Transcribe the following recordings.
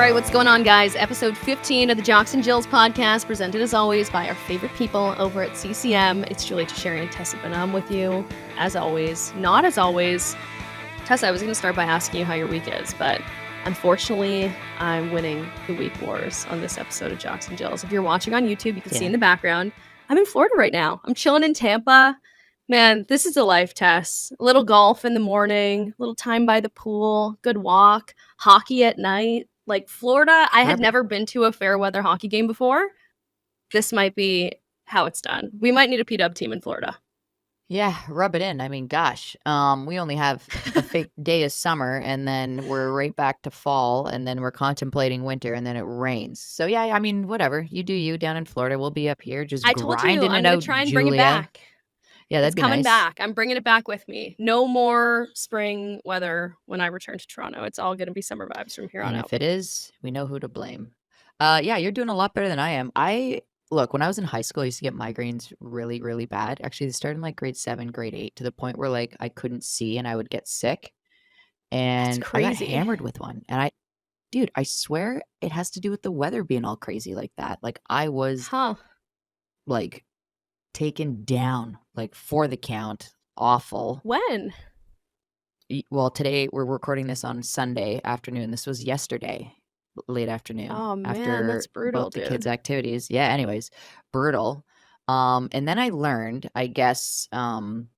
right, what's going on, guys? Episode 15 of the Jocks and Jills podcast, presented as always by our favorite people over at CCM. It's Julia Tasheri and Tessa Benham with you, as always. Not as always. Tessa, I was going to start by asking you how your week is, but unfortunately, I'm winning the week wars on this episode of Jocks and Jills. If you're watching on YouTube, you can see in the background, I'm in Florida right now. I'm chilling in Tampa. Man, this is a life test. A little golf in the morning, a little time by the pool, good walk, hockey at night. Like Florida, I had never been to a fair weather hockey game before. This might be how it's done. We might need a PW team in Florida. Yeah, rub it in. I mean, gosh, we only have a fake day of summer, and then we're right back to fall, and then we're contemplating winter, and then it rains. So yeah, I mean, whatever. You do you down in Florida. We'll be up here just I told you, grinding I'm it going out, to try and Julia. bring it back. Yeah, that'd It's be coming nice. back. I'm bringing it back with me. No more spring weather when I return to Toronto. It's all going to be summer vibes from here on And out. if it is, we know who to blame. Yeah, you're doing a lot better than I am. Look, when I was in high school, I used to get migraines really, really bad. Actually, they started in like grade 7, grade 8, to the point where like I couldn't see and I would get sick. And I got hammered with one. And dude, I swear it has to do with the weather being all crazy like that. Like I was like taken down, like for the count. Awful. When? Well, today we're recording this on Sunday afternoon. This was yesterday, late afternoon. Oh man, after that's brutal, both the dude. kids' activities. Yeah, anyways, brutal. And then I learned, I guess, in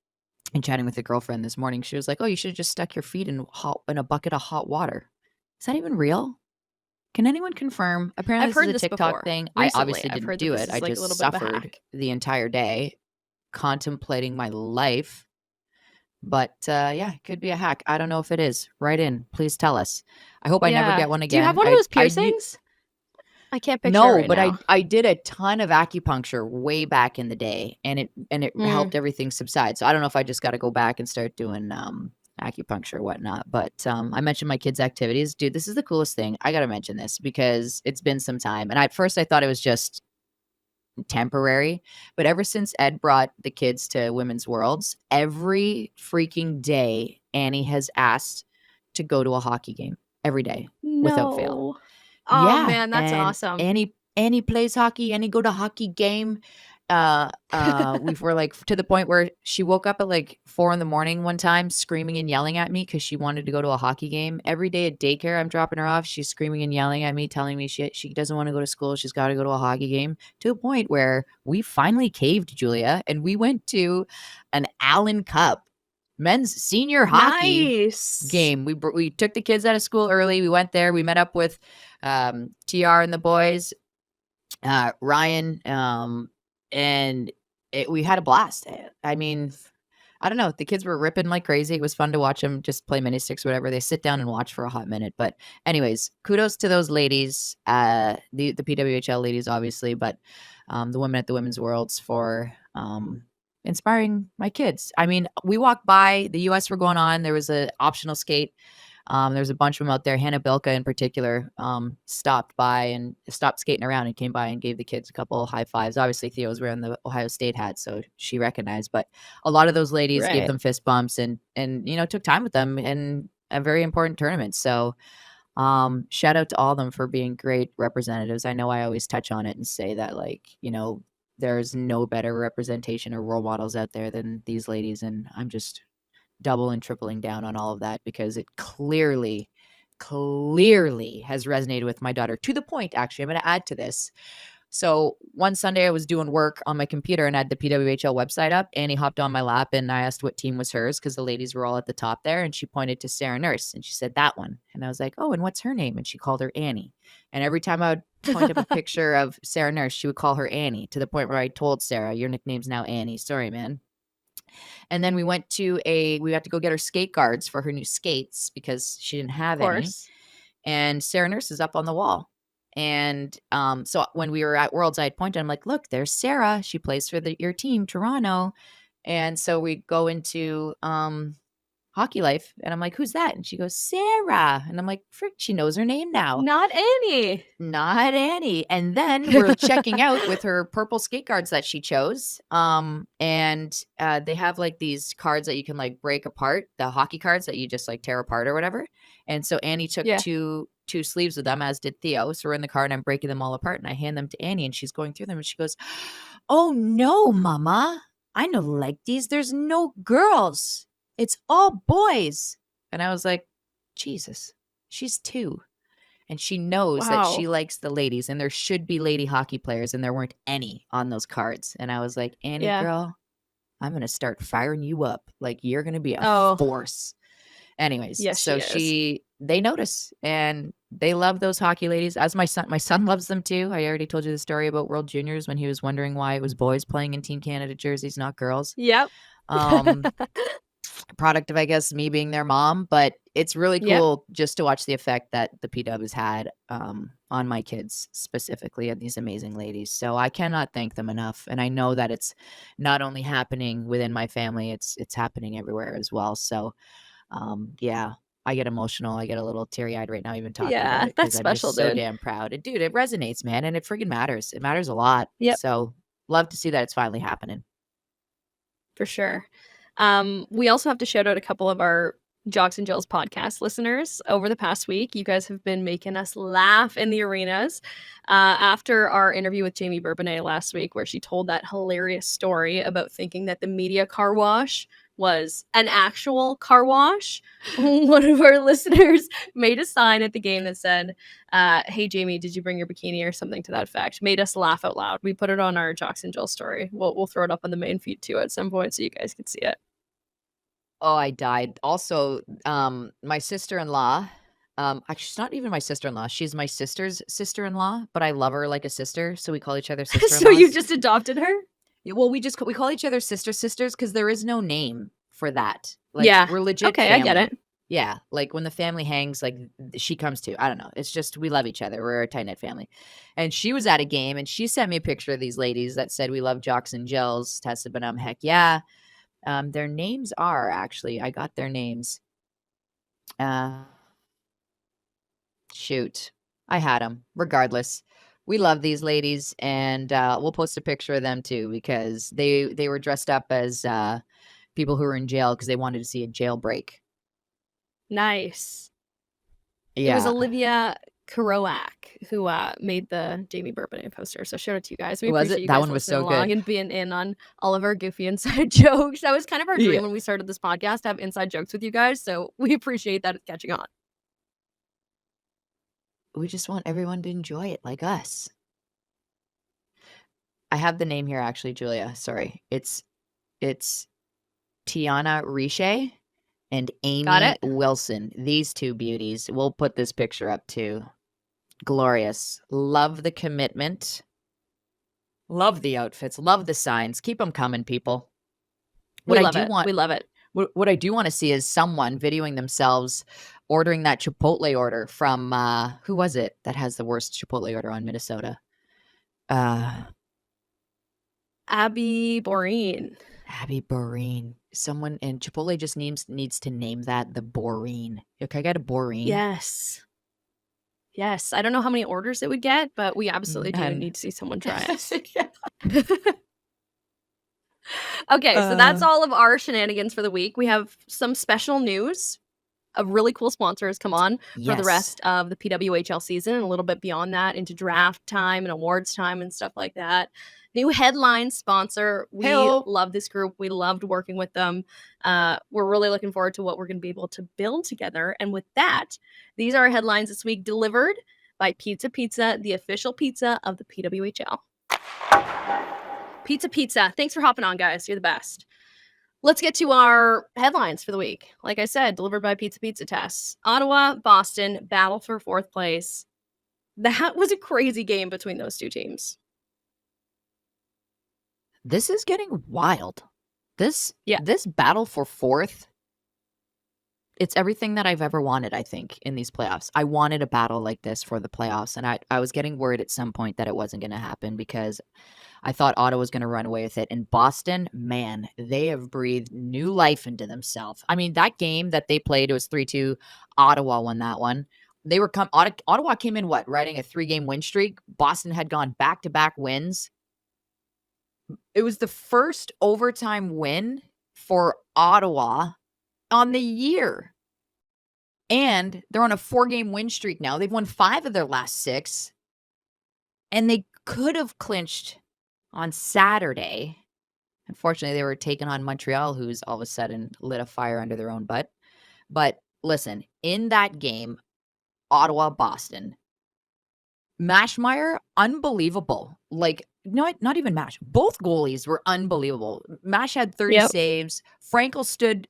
chatting with a girlfriend this morning, she was like, "Oh, you should have just stuck your feet in a bucket of hot water." Is that even real? Can anyone confirm? Apparently, I've heard this is this a TikTok before. thing. Recently, I obviously I've didn't heard do that it. this I is like a just little bit of a suffered hack. the entire day contemplating my life. But yeah, it could be a hack. I don't know if it is. Write in. Please tell us. I hope I never get one again. Do you have one of those piercings? I can't picture No, it right but now. I did a ton of acupuncture way back in the day, and it helped everything subside. So I don't know if I just got to go back and start doing acupuncture or whatnot. But I mentioned my kids' activities. Dude, this is the coolest thing. I got to mention this because it's been some time. And at first I thought it was just temporary, but ever since Ed brought the kids to Women's Worlds, every freaking day Annie has asked to go to a hockey game every day without fail. Oh man, that's awesome. Annie plays hockey. Annie go to hockey game. We were like to the point where she woke up at like 4 a.m. one time, screaming and yelling at me because she wanted to go to a hockey game. Every day at daycare, I'm dropping her off. She's screaming and yelling at me, telling me she doesn't want to go to school. She's got to go to a hockey game. To a point where we finally caved, Julia, and we went to an Allen Cup men's senior hockey game. We took the kids out of school early. We went there. We met up with TR and the boys, Ryan, and we had a blast. I mean, I don't know. The kids were ripping like crazy. It was fun to watch them just play mini sticks, whatever. They sit down and watch for a hot minute. But anyways, kudos to those ladies, the PWHL ladies, obviously, but the women at the Women's Worlds for inspiring my kids. I mean, we walked by, the US were going on. There was an optional skate. There's a bunch of them out there. Hannah Bilka in particular stopped skating around and came by and gave the kids a couple high fives. Obviously, Theo was wearing the Ohio State hat, so she recognized. But a lot of those ladies gave them fist bumps and took time with them in a very important tournament. So shout out to all of them for being great representatives. I know I always touch on it and say that, like, there's no better representation or role models out there than these ladies, and I'm just double and tripling down on all of that because it clearly has resonated with my daughter to the point, actually, I'm going to add to this. So one Sunday I was doing work on my computer and I had the PWHL website up. Annie hopped on my lap and I asked what team was hers because the ladies were all at the top there, and she pointed to Sarah Nurse and she said that one. And I was like, oh, and what's her name? And she called her Annie. And every time I would point up a picture of Sarah Nurse, she would call her Annie, to the point where I told Sarah, your nickname's now Annie. Sorry, man. And then we had to go get her skate guards for her new skates because she didn't have any. And Sarah Nurse is up on the wall. And so when we were at Worlds, I had pointed, I'm like, look, there's Sarah. She plays for your team, Toronto. And so we go into Hockey Life. And I'm like, who's that? And she goes, Sarah. And I'm like, frick, she knows her name now. Not Annie. Not Annie. And then we're checking out with her purple skate guards that she chose. And they have like these cards that you can like break apart, the hockey cards that you just like tear apart or whatever. And so Annie took Yeah. two sleeves of them, as did Theo. So we're in the car and I'm breaking them all apart and I hand them to Annie and she's going through them and she goes, oh no, mama, I no like these. There's no girls. It's all boys. And I was like, Jesus, she's 2. And she knows that she Wow. likes the ladies and there should be lady hockey players and there weren't any on those cards. And I was like, Annie, Yeah. girl, I'm going to start firing you up. Like you're going to be a Oh. force. Anyways, Yes, so they notice and they love those hockey ladies. As my son loves them too. I already told you the story about World Juniors when he was wondering why it was boys playing in Team Canada jerseys, not girls. Yep. Product of, I guess, me being their mom, but it's really Yep. cool just to watch the effect that the PW has had on my kids specifically and these amazing ladies. So I cannot thank them enough. And I know that it's not only happening within my family, it's happening everywhere as well. So yeah, I get emotional. I get a little teary-eyed right now even talking about Yeah, it that's because I'm special, just so dude. damn proud. And dude, it resonates, man, and it friggin' matters. It matters a lot. Yep. So love to see that it's finally happening. For sure. We also have to shout out a couple of our Jocks and Jills podcast listeners over the past week. You guys have been making us laugh in the arenas. After our interview with Jamie Bourbonnais last week, where she told that hilarious story about thinking that the media car wash was an actual car wash, one of our listeners made a sign at the game that said, hey, Jamie, did you bring your bikini or something to that effect? Made us laugh out loud. We put it on our Jocks and Jill story. We'll throw it up on the main feed too at some point so you guys can see it. Oh, I died. Also, my sister-in-law, actually, she's not even my sister-in-law. She's my sister's sister-in-law, but I love her like a sister, so we call each other sister-in-laws. So you just adopted her? Yeah, well, we call each other sisters because there is no name for that. Like, Yeah. we're legit Okay, family. I get it. Yeah, like when the family hangs, like she comes too. I don't know. It's just we love each other. We're a tight knit family. And she was at a game and she sent me a picture of these ladies that said we love Jocks and Jills. Tessa Benham, heck yeah. Their names are actually, I got their names. Shoot, I had them. Regardless, we love these ladies, and we'll post a picture of them too because they were dressed up as people who were in jail because they wanted to see a jailbreak. Nice. Yeah, It was Olivia Kerouac who made the Jamie Bourbonnais poster. So shout out to you guys. We Was appreciate it? you That guys one was listening so along good. and being in on all of our goofy inside jokes. That was kind of our dream Yeah. when we started this podcast to have inside jokes with you guys. So we appreciate that it's catching on. We just want everyone to enjoy it like us. I have the name here actually, Julia. Sorry, it's Tiana Riche and Got Amy it? Wilson. These two beauties. We'll put this picture up too. Glorious. Love the commitment. Love the outfits. Love the signs. Keep them coming, people. We love it. We love it. What I do want to see is someone videoing themselves ordering that Chipotle order from who was it that has the worst Chipotle order on Minnesota? Abby Boreen. Abby Boreen. Someone and Chipotle just needs to name that the Boreen. Okay, I got a Boreen. Yes. Yes. I don't know how many orders it would get, but we absolutely do None. need to see someone try it. Okay, so that's all of our shenanigans for the week. We have some special news. A really cool sponsor has come on for the rest of the PWHL season and a little bit beyond that into draft time and awards time and stuff like that. New headline sponsor. We love this group. We loved working with them. We're really looking forward to what we're going to be able to build together. And with that, these are our headlines this week delivered by Pizza, the official pizza of the PWHL. Pizza. Thanks for hopping on, guys. You're the best. Let's get to our headlines for the week. Like I said, delivered by Pizza Tests. Ottawa, Boston, battle for fourth place. That was a crazy game between those two teams. This is getting wild. This battle for fourth, it's everything that I've ever wanted, I think, in these playoffs. I wanted a battle like this for the playoffs, and I was getting worried at some point that it wasn't going to happen because I thought Ottawa was going to run away with it. And Boston, man, they have breathed new life into themselves. I mean, that game that they played, it was 3-2. Ottawa won that one. Ottawa came in riding a 3-game win streak. Boston had gone back-to-back wins. It was the first overtime win for Ottawa on the year. And they're on a 4-game win streak now. They've won 5 of their last 6. And they could have clinched on Saturday. Unfortunately, they were taking on Montreal, who's all of a sudden lit a fire under their own butt. But listen, in that game, Ottawa, Boston, Mashmeyer, unbelievable. Like, not even Mash. Both goalies were unbelievable. Mash had 30 saves. Frankel stood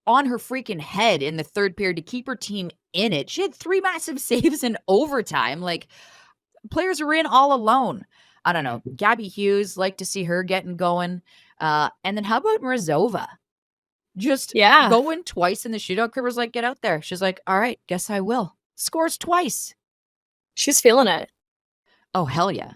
on her freaking head in the third period to keep her team in it. She had 3 massive saves in overtime. Like, players were in all alone. I don't know. Gabby Hughes, like to see her getting going. And then how about Mrazova? Just going twice in the shootout. Kerber's like, get out there. She's like, all right, guess I will. Scores twice. She's feeling it. Oh, hell yeah.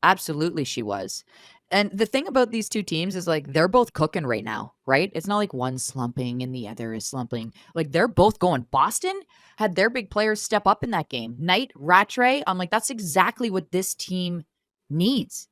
Absolutely she was. And the thing about these two teams is like they're both cooking right now, right? It's not like one's slumping and the other is slumping. Like they're both going. Boston had their big players step up in that game. Knight, Rattray, I'm like, that's exactly what this team needs.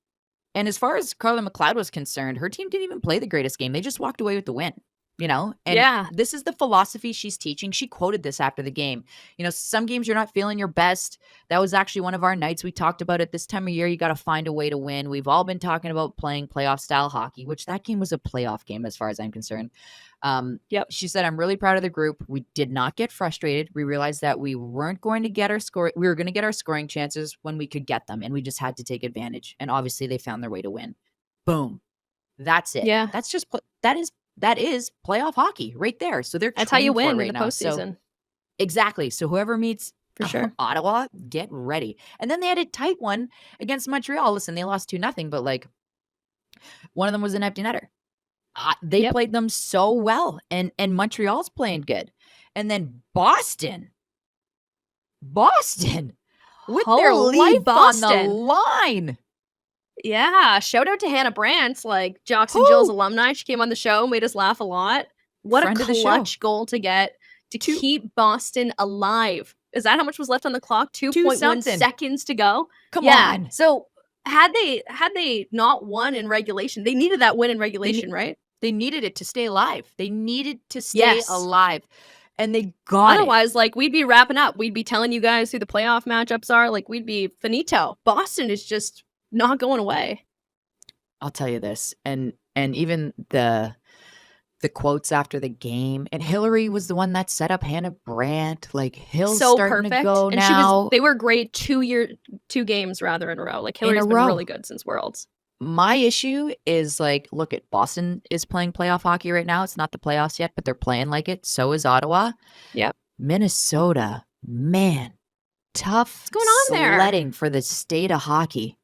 And as far as Carla McLeod was concerned, her team didn't even play the greatest game. They just walked away with the win. And this is the philosophy she's teaching. She quoted this after the game. Some games you're not feeling your best. That was actually one of our nights. We talked about it this time of year. You got to find a way to win. We've all been talking about playing playoff style hockey, which that game was a playoff game as far as I'm concerned. She said, I'm really proud of the group. We did not get frustrated. We realized that we weren't going to get our score. We were going to get our scoring chances when we could get them. And we just had to take advantage. And obviously they found their way to win. Boom. That's it. Yeah. That is playoff hockey right there. So that's how you win in the postseason. So, exactly. So whoever meets for sure Ottawa, get ready. And then they had a tight one against Montreal. Listen, they lost 2-0, but like one of them was an empty netter. They played them so well, and Montreal's playing good. And then Boston with their life on the line. Yeah, shout out to Hannah Brandt, like Jocks and Jill's alumni. She came on the show, made us laugh a lot. What a clutch goal to get to keep Boston alive. Is that how much was left on the clock? 2.1 seconds to go. Come on. So had they not won in regulation, they needed that win in regulation, right? They needed it to stay alive. They needed to stay alive. And they got Otherwise, like, we'd be wrapping up. We'd be telling you guys who the playoff matchups are. Like, we'd be finito. Boston is just not going away. I'll tell you this, and even the quotes after the game, and Hillary was the one that set up Hannah Brandt. Like Hill's so starting perfect. To go and now. They were great 2 games rather in a row. Like Hillary's been really good since Worlds. My issue is like, look at Boston is playing playoff hockey right now. It's not the playoffs yet, but they're playing like it. So is Ottawa. Yep. Minnesota, man, tough. What's going on there? Sledding for the state of hockey.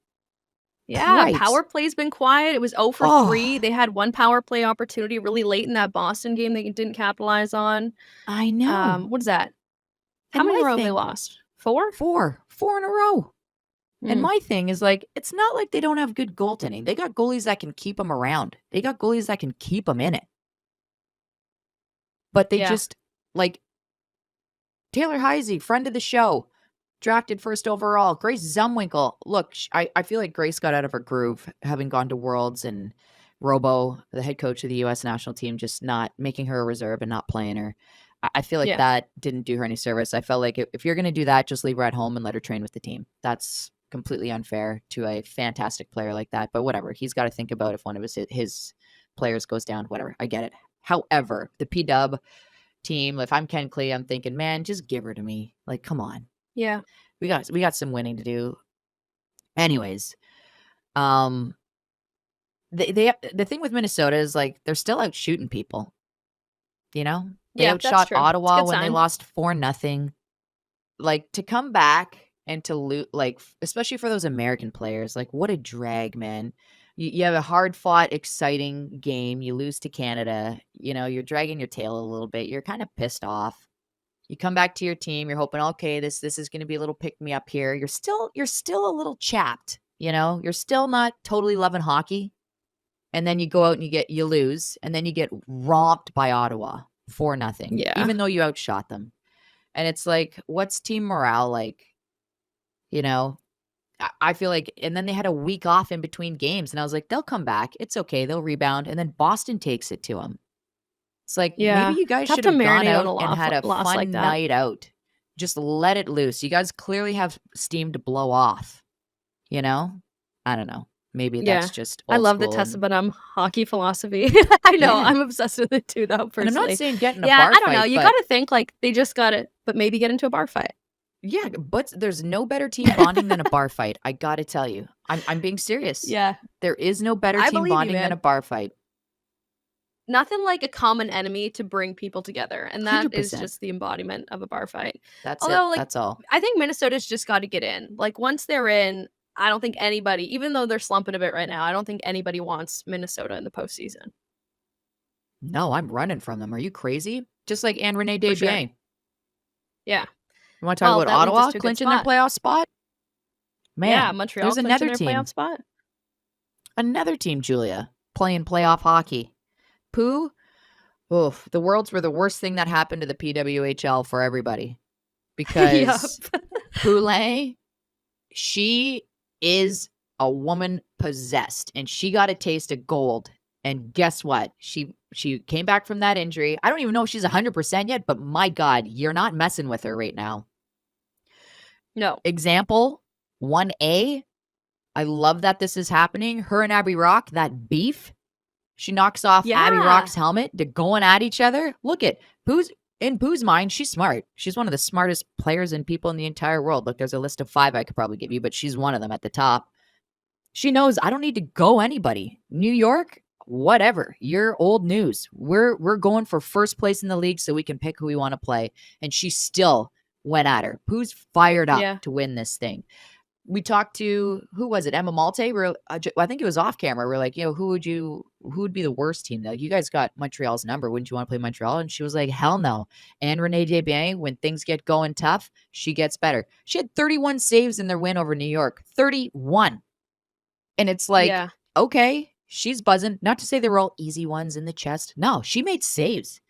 Yeah, power play's been quiet. It was 0 for 3. They had one power play opportunity really late in that Boston game they didn't capitalize on. I know. What is that? How many in a row have they lost? 4? 4 in a row. And my thing is like, it's not like they don't have good goaltending. They got goalies that can keep them around. They got goalies that can keep them in it. But they just, like, Taylor Heisey, friend of the show, drafted first overall. Grace Zumwinkle. Look, I feel like Grace got out of her groove, having gone to Worlds, and Robo, the head coach of the U.S. national team, just not making her a reserve and not playing her. I feel like that didn't do her any service. I felt like if you're going to do that, just leave her at home and let her train with the team. That's completely unfair to a fantastic player like that. But whatever. He's got to think about if one of his players goes down. Whatever. I get it. However, the P-Dub team, if I'm Ken Klee, I'm thinking, man, just give her to me. Like, come on. Yeah. We got some winning to do. Anyways, the thing with Minnesota is like they're still out shooting people. You know? They outshot Ottawa when they lost 4-0. Like, to come back and to lose, like, especially for those American players, like, what a drag, man. You have a hard-fought, exciting game. You lose to Canada. You know, you're dragging your tail a little bit. You're kind of pissed off. You come back to your team. You're hoping, okay, this is going to be a little pick-me-up here. You're still a little chapped. You know, you're still not totally loving hockey. And then you go out and you lose, and then you get romped by Ottawa 4-0, Yeah. even though you outshot them. And it's like, what's team morale like? You know, I feel like, and then they had a week off in between games, and I was like, they'll come back. It's okay. They'll rebound. And then Boston takes it to them. It's like, Yeah. maybe you guys Tough should to have gone marinate on out a and had a loss fun like that. night out. Just let it loose. You guys clearly have steam to blow off. You know? I don't know. Maybe that's just old I love the school Tessa and- Bonham hockey philosophy. I know. Yeah. I'm obsessed with it too, though, And I'm personally. not saying get in a Yeah, bar I don't know. fight, You but got to think like they just got to, but maybe get into a bar fight. yeah, but there's no better team bonding than a bar fight. I got to tell you. I'm being serious. Yeah. There is no better I team believe you, bonding than man. a bar fight. Nothing like a common enemy to bring people together. And that is 100%. just the embodiment of a bar fight. That's Although, it. like, That's all. I think Minnesota's just got to get in. Like, once they're in, I don't think anybody, even though they're slumping a bit right now, I don't think anybody wants Minnesota in the postseason. No, I'm running from them. Are you crazy? Just like Anne Renee For sure. Desbiens. Yeah. You want to talk Well, about that leads us Ottawa to a good clinching their spot. playoff spot? Man, Yeah, Montreal there's clinching another their team. playoff spot. Another team, Julia, playing playoff hockey. Pooh, oof, the Worlds were the worst thing that happened to the PWHL for everybody. Because Poulet, she is a woman possessed, and she got a taste of gold. And guess what? She came back from that injury. I don't even know if she's 100% yet, but my God, you're not messing with her right now. No. Example 1A. I love that this is happening. Her and Abby Rock, that beef. She knocks off Abby Yeah. Rock's helmet. They're going at each other. Look at Pooh's mind, she's smart. She's one of the smartest players and people in the entire world. Look, there's a list of 5 I could probably give you, but she's one of them at the top. She knows I don't need to go anybody. New York, whatever. You're old news. We're going for first place in the league so we can pick who we want to play. And she still went at her. Pooh's fired up to win this thing. We talked to, who was it? Emma Malte. I think it was off camera. We're like, who would be the worst team? Like, you guys got Montreal's number. Wouldn't you want to play Montreal? And she was like, hell no. And Renee Desbiens, when things get going tough, she gets better. She had 31 saves in their win over New York. 31. And it's like, okay, she's buzzing. Not to say they were all easy ones in the chest. No, she made saves.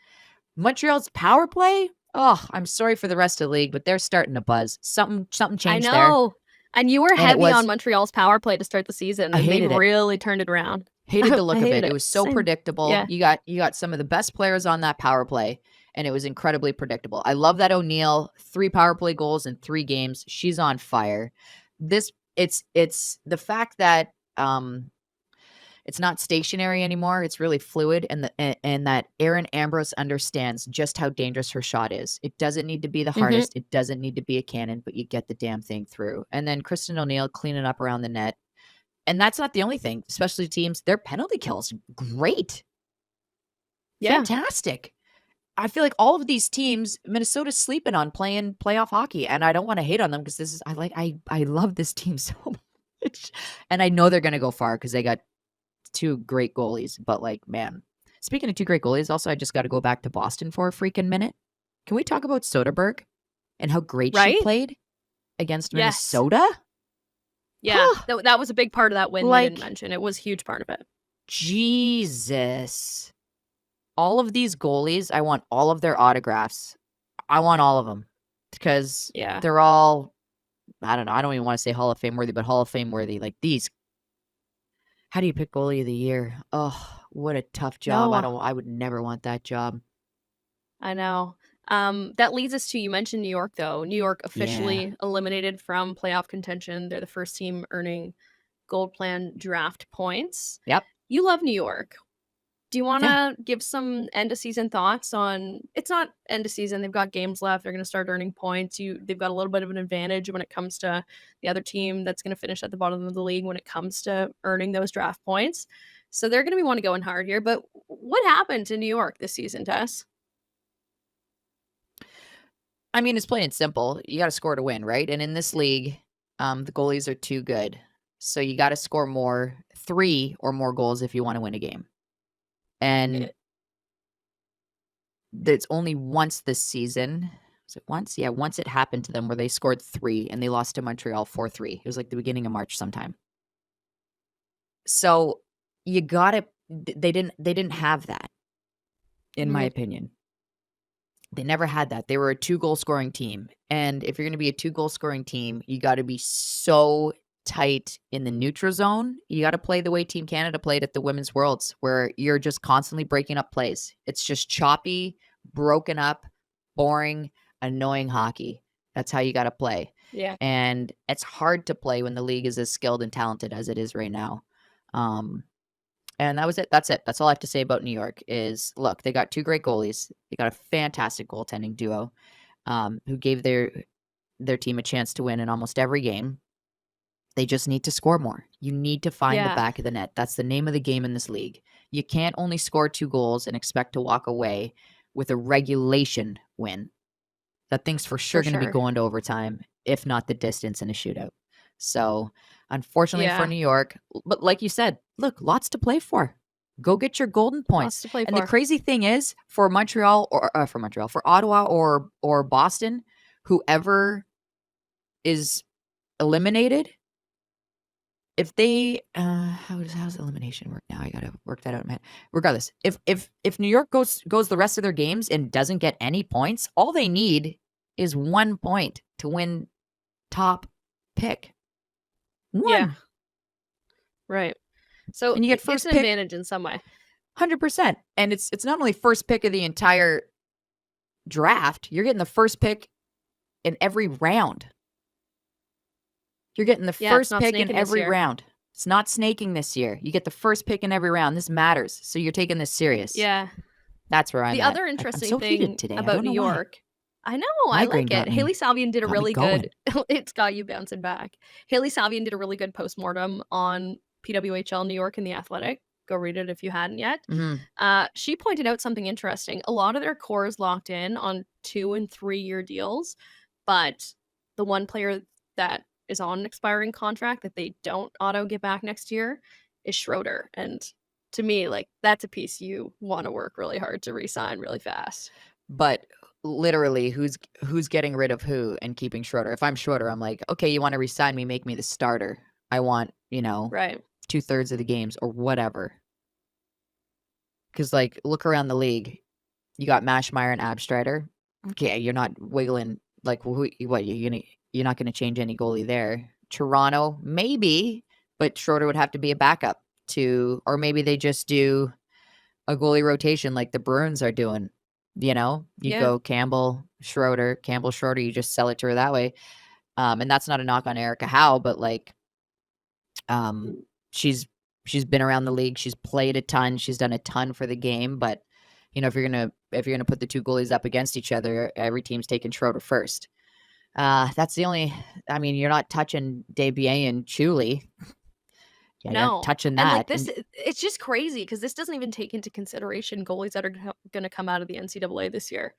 Montreal's power play. Oh, I'm sorry for the rest of the league, but they're starting to buzz. Something changed there. I know. And you were heavy on Montreal's power play to start the season. I hated they really turned it around. Hated the look of it. It was so predictable. Yeah. You got some of the best players on that power play, and it was incredibly predictable. I love that O'Neill, 3 power play goals in 3 games. She's on fire. It's the fact that it's not stationary anymore. It's really fluid, and that Erin Ambrose understands just how dangerous her shot is. It doesn't need to be the hardest. It doesn't need to be a cannon, but you get the damn thing through. And then Kristen O'Neill cleaning up around the net. And that's not the only thing. Especially teams, their penalty kills, great. Yeah. Fantastic. I feel like all of these teams, Minnesota's sleeping on playing playoff hockey. And I don't want to hate on them because I love this team so much. And I know they're going to go far because they got 2 great goalies. But like, man, speaking of 2 great goalies, also, I just got to go back to Boston for a freaking minute. Can we talk about Soderberg and how great she played against Minnesota? Yeah, that was a big part of that win you didn't mention. It was a huge part of it. Jesus. All of these goalies, I want all of their autographs. I want all of them because they're all, I don't know, I don't even want to say Hall of Fame worthy, but Hall of Fame worthy. Like these. How do you pick goalie of the year? Oh, what a tough job. I would never want that job. I know. That leads us to, you mentioned New York, though. New York officially eliminated from playoff contention. They're the first team earning Gold Plan draft points. Yep. You love New York. Do you want to give some end-of-season thoughts on... It's not end-of-season. They've got games left. They're going to start earning points. They've got a little bit of an advantage when it comes to the other team that's going to finish at the bottom of the league when it comes to earning those draft points. So they're going to be want to going hard here. But what happened to New York this season, Tess? I mean, it's plain and simple. You got to score to win, right? And in this league, the goalies are too good. So you got to score more, 3 or more goals if you want to win a game. And it's only once this season. Was it once? Yeah, once it happened to them where they scored 3 and they lost to Montreal 4-3. It was like the beginning of March sometime. So you gotta. They didn't have that, in my opinion. They never had that. They were a 2-goal scoring team. And if you're going to be a 2-goal scoring team, you got to be so tight in the neutral zone. You got to play the way Team Canada played at the Women's Worlds, where you're just constantly breaking up plays. It's just choppy, broken up, boring, annoying hockey. That's how you got to play. Yeah. And it's hard to play when the league is as skilled and talented as it is right now. And that was it. That's it. That's all I have to say about New York is, look, they got 2 great goalies. They got a fantastic goaltending duo who gave their team a chance to win in almost every game. They just need to score more. You need to find the back of the net. That's the name of the game in this league. You can't only score 2 goals and expect to walk away with a regulation win. That thing's for sure going to be going to overtime, if not the distance in a shootout. So, unfortunately for New York, but like you said, look, lots to play for. Go get your golden points. Lots to play and for. the crazy thing is, for Ottawa or Boston, whoever is eliminated, if they how's elimination work now? I gotta work that out in my head. Regardless, if New York goes the rest of their games and doesn't get any points, all they need is 1 point to win top pick. 1. Yeah. Right. So and you get first an pick, advantage in some way. 100%. And it's not only first pick of the entire draft, you're getting the first pick in every round. You're getting the first pick in every round. It's not snaking this year. You get the first pick in every round. This matters. So you're taking this serious. Yeah. That's where I'm The at. other interesting I'm so thing today. about New York. I know. I like it. Haley Salvian did a really good. It's got you bouncing back. Haley Salvian did a really good postmortem on PWHL New York in The Athletic. Go read it if you hadn't yet. She pointed out something interesting. A lot of their core is locked in on 2- and 3-year deals, but the one player that is on an expiring contract that they don't auto get back next year is Schroeder. And to me, like, that's a piece you want to work really hard to re-sign really fast. But literally, who's getting rid of who and keeping Schroeder? If I'm Schroeder, I'm like, okay, you want to re-sign me, make me the starter. I want, right, 2/3 of the games or whatever. Because, like, look around the league. You got Mashmeyer and Abstrider. Okay, you're not wiggling. Like, you're not going to change any goalie there. Toronto, maybe, but Schroeder would have to be a backup to, or maybe they just do a goalie rotation like the Bruins are doing. You go Campbell, Schroeder, Schroeder. You just sell it to her that way. And that's not a knock on Erica Howe, but like, she's been around the league. She's played a ton. She's done a ton for the game. But if you're gonna put the 2 goalies up against each other, every team's taking Schroeder first. That's the only. I mean, you're not touching Desbiens and Chuli. Yeah, no, you're not touching that. And like this, it's just crazy because this doesn't even take into consideration goalies that are going to come out of the NCAA this year.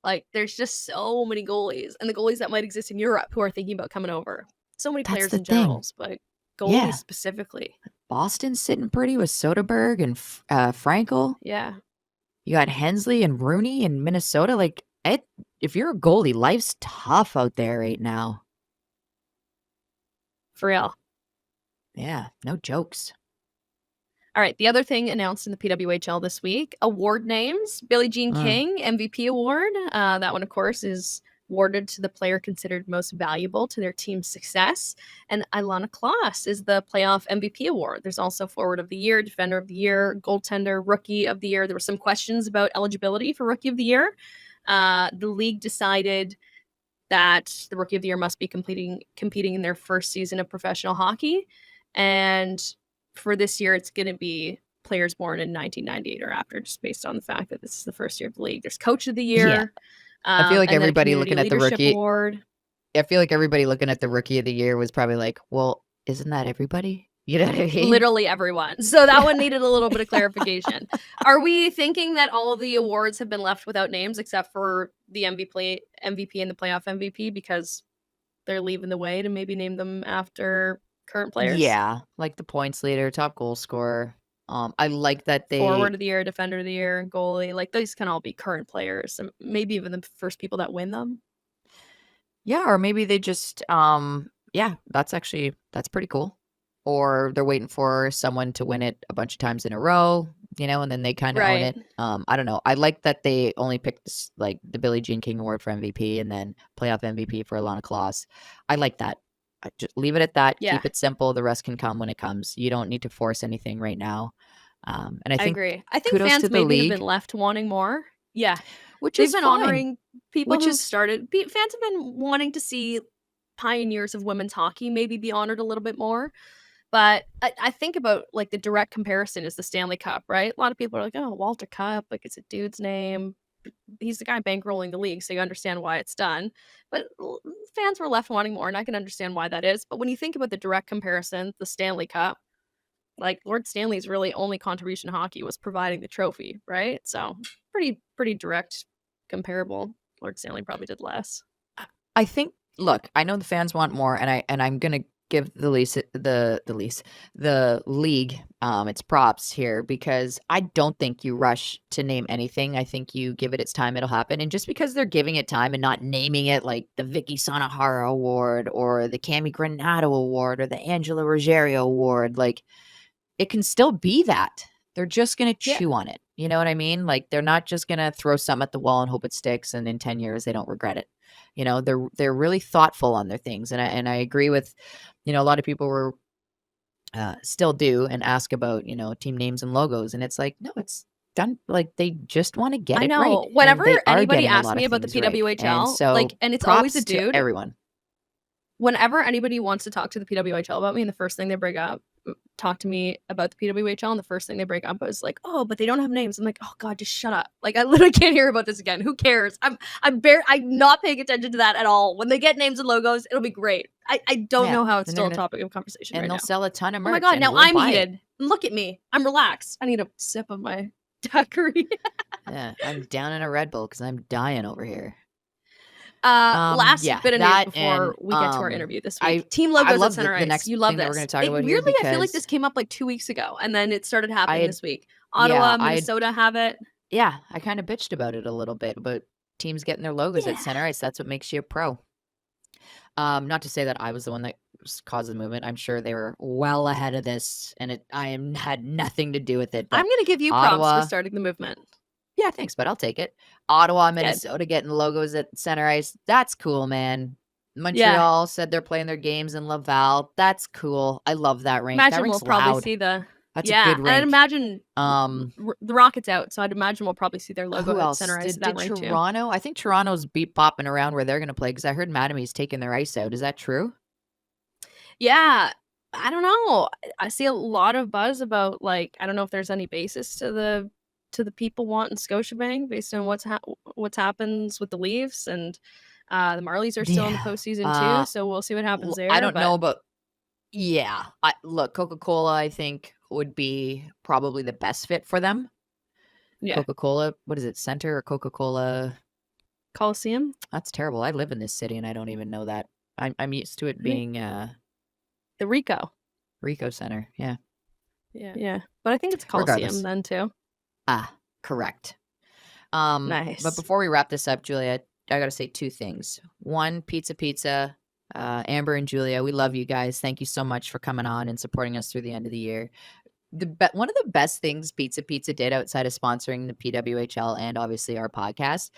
Like, there's just so many goalies, and the goalies that might exist in Europe who are thinking about coming over. So many players in general, but goalies specifically. Boston's sitting pretty with Soderberg and Frankel. Yeah. You got Hensley and Rooney in Minnesota. Like, if you're a goalie, life's tough out there right now. For real. Yeah, no jokes. All right, the other thing announced in the PWHL this week, award names. Billie Jean King, MVP award. That one, of course, is awarded to the player considered most valuable to their team's success. And Ilana Kloss is the playoff MVP award. There's also forward of the year, defender of the year, goaltender, rookie of the year. There were some questions about eligibility for rookie of the year. The league decided that the rookie of the year must be competing in their first season of professional hockey. And for this year, it's going to be players born in 1998 or after, just based on the fact that this is the first year of the league. There's coach of the year. Yeah. I feel like everybody looking at the rookie award. I feel like everybody looking at the rookie of the year was probably like, well, isn't that everybody? You know what I mean? Literally everyone. So that one needed a little bit of clarification. Are we thinking that all of the awards have been left without names except for the MVP and the playoff MVP because they're leaving the way to maybe name them after current players? Yeah, like the points leader, top goal scorer. I like that they forward of the year, defender of the year, goalie. Like, these can all be current players, and maybe even the first people that win them. Yeah, or maybe they just that's pretty cool. or they're waiting for someone to win it a bunch of times in a row, and then they kind of own Right. it. I don't know. I like that they only picked like the Billie Jean King Award for MVP and then playoff MVP for Alana Kloss. I like that. Just leave it at that. Yeah. Keep it simple. The rest can come when it comes. You don't need to force anything right now. And I think agree. I think kudos fans to the maybe have league, been left wanting more. Yeah. which They've is been fine. honoring people Which who is- started. Fans have been wanting to see pioneers of women's hockey maybe be honored a little bit more. But I think about like the direct comparison is the Stanley Cup, right? A lot of people are like, oh, Walter Cup, like it's a dude's name. He's the guy bankrolling the league, so you understand why it's done. But fans were left wanting more, and I can understand why that is. But when you think about the direct comparison, the Stanley Cup, like Lord Stanley's really only contribution to hockey was providing the trophy, right? So pretty direct comparable. Lord Stanley probably did less. I think. Look, I know the fans want more, and I'm gonna give the league its props here, because I don't think you rush to name anything. I think you give it its time, it'll happen. And just because they're giving it time and not naming it like the Vicky Sanahara Award or the Cami Granado Award or the Angela Ruggiero Award, like it can still be that. They're just gonna chew on it. You know what I mean? Like they're not just gonna throw something at the wall and hope it sticks, and in 10 years they don't regret it. They're really thoughtful on their things, and I agree with, a lot of people were still do and ask about team names and logos, and it's like, no, it's done. Like they just want to get I it know. right. and Whenever they are anybody getting a asks lot me of about the things right. PWHL, And so and it's always a props to dude. everyone. Whenever anybody wants to talk to the PWHL about me, and the first thing they bring up, talk to me about the PWHL, and the first thing they bring up is like, oh, but they don't have names. I'm like, oh god, just shut up. Like I literally can't hear about this again. Who cares? I'm not paying attention to that at all. When they get names and logos, it'll be great. I don't know how it's still a topic of conversation. And right they'll now. sell a ton of merch. Oh my god, and now we'll I'm buy it. heated. Look at me. I'm relaxed. I need a sip of my daiquiri. Yeah, I'm down in a Red Bull because I'm dying over here. Last bit of news before and, we get to our interview this week. Team logos love at center the ice. next You love thing this. that we're going to talk about here, Weirdly, I feel like because this came up like 2 weeks ago, and then it started happening this week. yeah, Ottawa, Minnesota have it. Yeah, I kind of bitched about it a little bit, but teams getting their logos at center ice, that's what makes you a pro. Not to say that I was the one that caused the movement. I'm sure they were well ahead of this, and had nothing to do with it. But I'm going to give you props for starting the movement. Yeah, thanks, but I'll take it. Ottawa, Minnesota getting logos at center ice. That's cool, man. Montreal said they're playing their games in Laval. That's cool. I love that rink. Imagine that rink's we'll probably loud. see the That's a good rink. And I'd imagine the Rockets out, so I'd imagine we'll probably see their logo who at else? center ice. Did Toronto? I think Toronto's beat popping around where they're going to play, because I heard Matamy's taking their ice out. Is that true? Yeah, I don't know. I see a lot of buzz about, like, I don't know if there's any basis to the people wanting Scotiabank based on what's happens with the Leafs, and the Marlies are still in the postseason too, so we'll see what happens there. I don't know, but look, Coca-Cola I think would be probably the best fit for them. Yeah. Coca-Cola, what is it, Center or Coca-Cola Coliseum? That's terrible. I live in this city and I don't even know that. I'm used to it being the Rico Center. Yeah. But I think it's Coliseum then too. Correct. Nice. But before we wrap this up, Julia, I gotta say two things. One, pizza. Amber and Julia, we love you guys. Thank you so much for coming on and supporting us through the end of the year. One of the best things Pizza did outside of sponsoring the PWHL and obviously our podcast,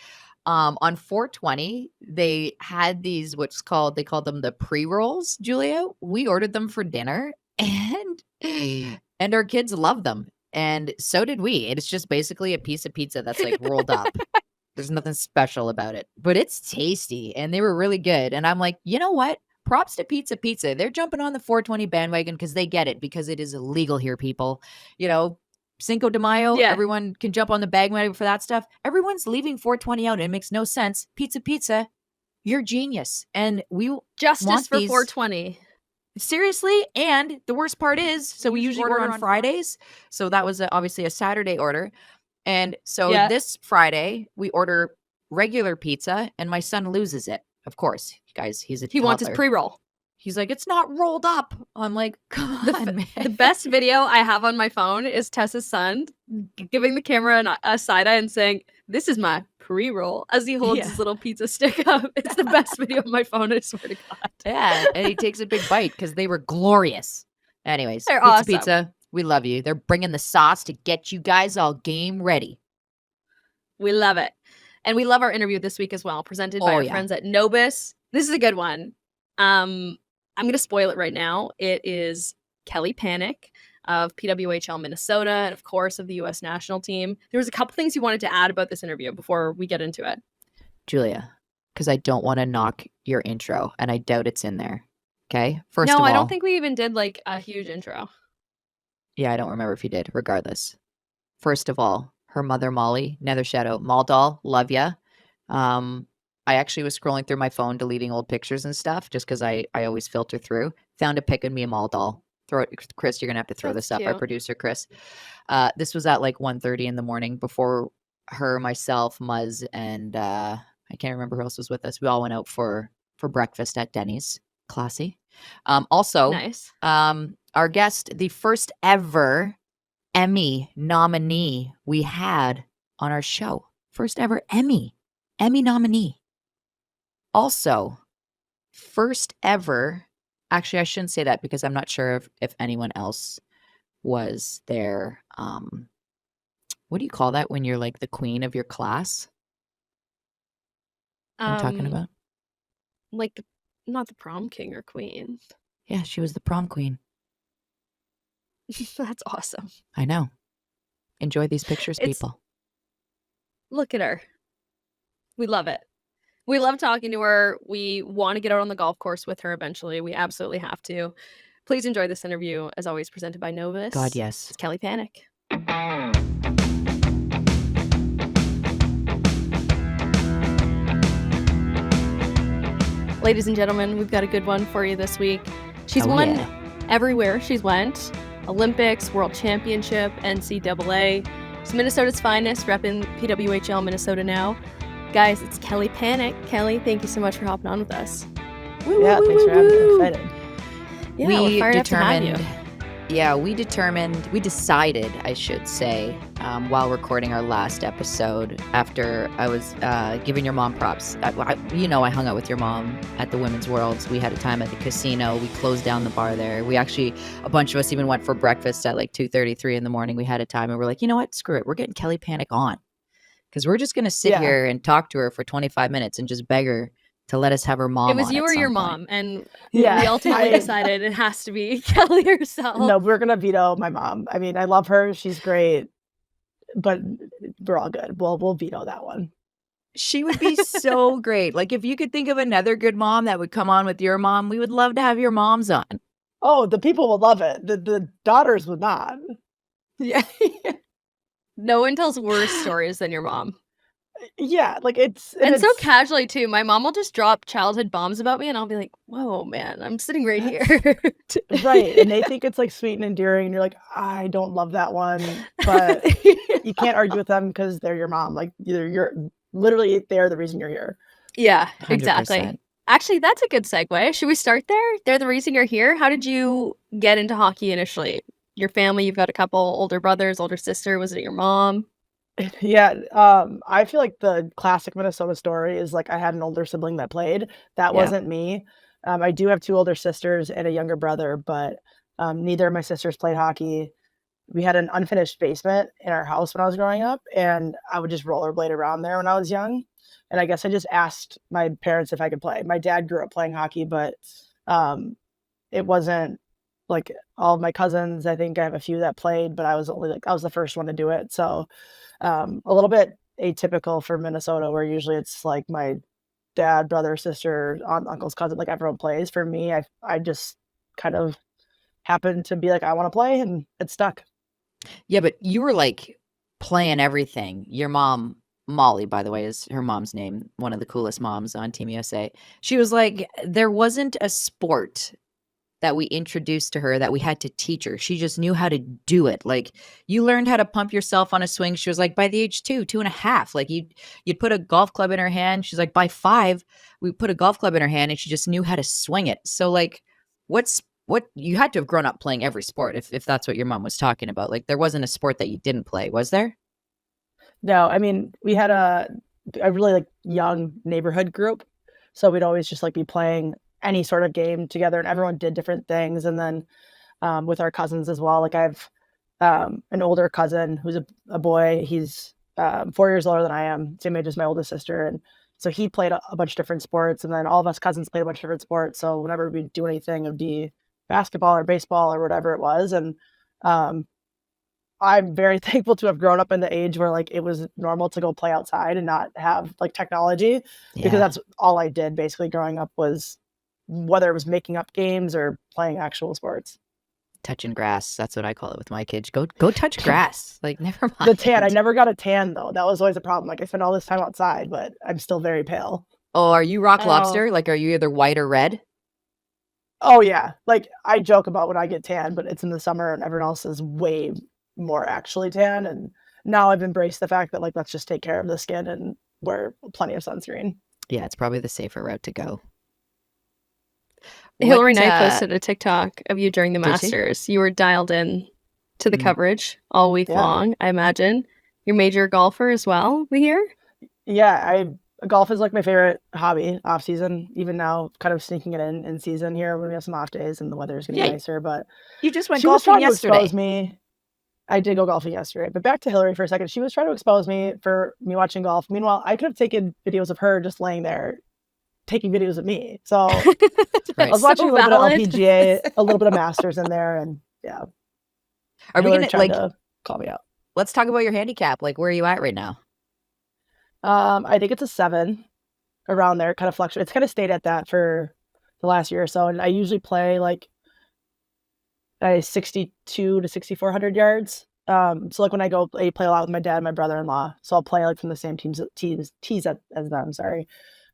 on 420, they had these they called them the pre-rolls. Julia, we ordered them for dinner, and our kids love them, and so did we. It's just basically a piece of pizza that's like rolled up. There's nothing special about it, but it's tasty, and they were really good. And I'm like, you know what? Props to Pizza. They're jumping on the 420 bandwagon because they get it, because it is illegal here, people. You know, Cinco de Mayo, everyone can jump on the bandwagon for that stuff. Everyone's leaving 420 out, and it makes no sense. Pizza, you're genius. And we justice for 420. Seriously. And the worst part is, so we usually order on Fridays. So that was obviously a Saturday order. And so this Friday, we order regular pizza, and my son loses it. Of course, guys, he wants his pre-roll. He's like, it's not rolled up. I'm like, come on, man. The best video I have on my phone is Tessa's son giving the camera a side eye and saying, "This is my pre-roll," as he holds his little pizza stick up. It's the best video on my phone, I swear to God. Yeah, and he takes a big bite because they were glorious. Anyways, They're Pizza awesome. Pizza, we love you. They're bringing the sauce to get you guys all game ready. We love it. And we love our interview this week as well, presented by our friends at Nobis. This is a good one. I'm going to spoil it right now. It is Kelly Pannek of PWHL Minnesota and, of course, of the U.S. national team. There was a couple things you wanted to add about this interview before we get into it. Julia, because I don't want to knock your intro, and I doubt it's in there. Okay? First of all, I don't think we even did like a huge intro. Yeah, I don't remember if you did. Regardless. First of all, her mother, Molly, another shout out. Doll, love ya. I actually was scrolling through my phone, deleting old pictures and stuff, just because I always filter through. Found a pic of me and Doll. Throw it, Chris. You're gonna have to throw this up. Our producer, Chris. This was at like 1:30 in the morning before her, myself, Muzz, and I can't remember who else was with us. We all went out for breakfast at Denny's. Classy. Also, nice. Our guest, the first ever Emmy nominee we had on our show. First ever Emmy nominee. Also, first ever, actually I shouldn't say that because I'm not sure if anyone else was there. What do you call that when you're like the queen of your class? I'm talking about? Like not the prom king or queen. Yeah, she was the prom queen. That's awesome. I know. Enjoy these pictures, people. Look at her. We love it. We love talking to her. We want to get out on the golf course with her eventually. We absolutely have to. Please enjoy this interview, as always, presented by Novus. God, yes. It's Kelly Pannek. Ladies and gentlemen, we've got a good one for you this week. She's won everywhere she's went. Olympics, World Championship, NCAA. It's Minnesota's finest, repping PWHL Minnesota now. Guys, it's Kelly Pannek. Kelly, thank you so much for hopping on with us. Thanks for having me. I'm excited. Yeah, we're fired up to have you. We decided, I should say, while recording our last episode, after I was giving your mom props. I hung out with your mom at the Women's Worlds. We had a time at the casino. We closed down the bar there. We actually, a bunch of us even went for breakfast at like 2:33 in the morning. We had a time and we're like, you know what? Screw it. We're getting Kelly Pannek on. Because we're just going to sit here and talk to her for 25 minutes and just beg her to let us have her mom. It was on you or your point. Mom, and we ultimately decided it has to be Kelly herself. No, we're gonna veto my mom. I mean, I love her; she's great, but we're all good. We'll veto that one. She would be so great. Like if you could think of another good mom that would come on with your mom, we would love to have your moms on. Oh, the people will love it. The daughters would not. Yeah. No one tells worse stories than your mom. Yeah, like it's so casually too. My mom will just drop childhood bombs about me, and I'll be like, "Whoa, man, I'm sitting right here." Right, and they think it's like sweet and endearing, and you're like, "I don't love that one," but you can't argue with them because they're your mom. Like you're literally they're the reason you're here. Yeah, exactly. 100%. Actually, that's a good segue. Should we start there? They're the reason you're here. How did you get into hockey initially? Your family, you've got a couple older brothers, older sister. Was it your mom? Yeah, I feel like the classic Minnesota story is like I had an older sibling that played. That wasn't me. I do have two older sisters and a younger brother, but neither of my sisters played hockey. We had an unfinished basement in our house when I was growing up, and I would just rollerblade around there when I was young. And I guess I just asked my parents if I could play. My dad grew up playing hockey, but it wasn't like all of my cousins. I think I have a few that played, but I was the first one to do it. So a little bit atypical for Minnesota, where usually it's like my dad, brother, sister, aunt, uncle's cousin, like everyone plays. For me, I just kind of happened to be like, I want to play, and it stuck. Yeah, but you were like playing everything. Your mom, Molly, by the way, is her mom's name, one of the coolest moms on Team USA. She was like, there wasn't a sport that we introduced to her that we had to teach her. She just knew how to do it. Like you learned how to pump yourself on a swing. She was like, by the age 2.5, like you'd put a golf club in her hand. She's like, by 5, we put a golf club in her hand and she just knew how to swing it. So like what you had to have grown up playing every sport if that's what your mom was talking about. Like there wasn't a sport that you didn't play, was there? No, I mean, we had a really like young neighborhood group. So we'd always just like be playing any sort of game together, and everyone did different things. And then with our cousins as well. Like I have an older cousin who's a boy. He's 4 years older than I am, same age as my oldest sister. And so he played a bunch of different sports. And then all of us cousins played a bunch of different sports. So whenever we do anything, it would be basketball or baseball or whatever it was. And I'm very thankful to have grown up in the age where like it was normal to go play outside and not have like technology, because that's all I did basically growing up, was whether it was making up games or playing actual sports. Touching grass. That's what I call it with my kids. Go touch grass. Like, never mind. The tan. I never got a tan though. That was always a problem. Like I spent all this time outside, but I'm still very pale. Oh, are you rock lobster? Like, are you either white or red? Oh yeah. Like I joke about when I get tan, but it's in the summer and everyone else is way more actually tan. And now I've embraced the fact that like, let's just take care of the skin and wear plenty of sunscreen. Yeah, it's probably the safer route to go. Hillary Knight posted a TikTok of you during the Masters. You were dialed in to the coverage all week long, I imagine. You're a major golfer as well, we hear? Yeah, golf is like my favorite hobby off season. Even now, kind of sneaking it in season here when we have some off days and the weather's going to be nicer. But you just went golfing yesterday. I did go golfing yesterday. But back to Hillary for a second. She was trying to expose me for me watching golf. Meanwhile, I could have taken videos of her just laying there taking videos of me. So I was watching a little bit of LPGA, a little bit of Masters in there, and Are we gonna like to call me out? Let's talk about your handicap. Like, where are you at right now? I think it's a 7, around there. Kind of fluctuates. It's kind of stayed at that for the last year or so, and I usually play like 62 to 6,400 yards. So like when I go play a lot with my dad and my brother-in-law, so I'll play like from the same tees as them. Sorry.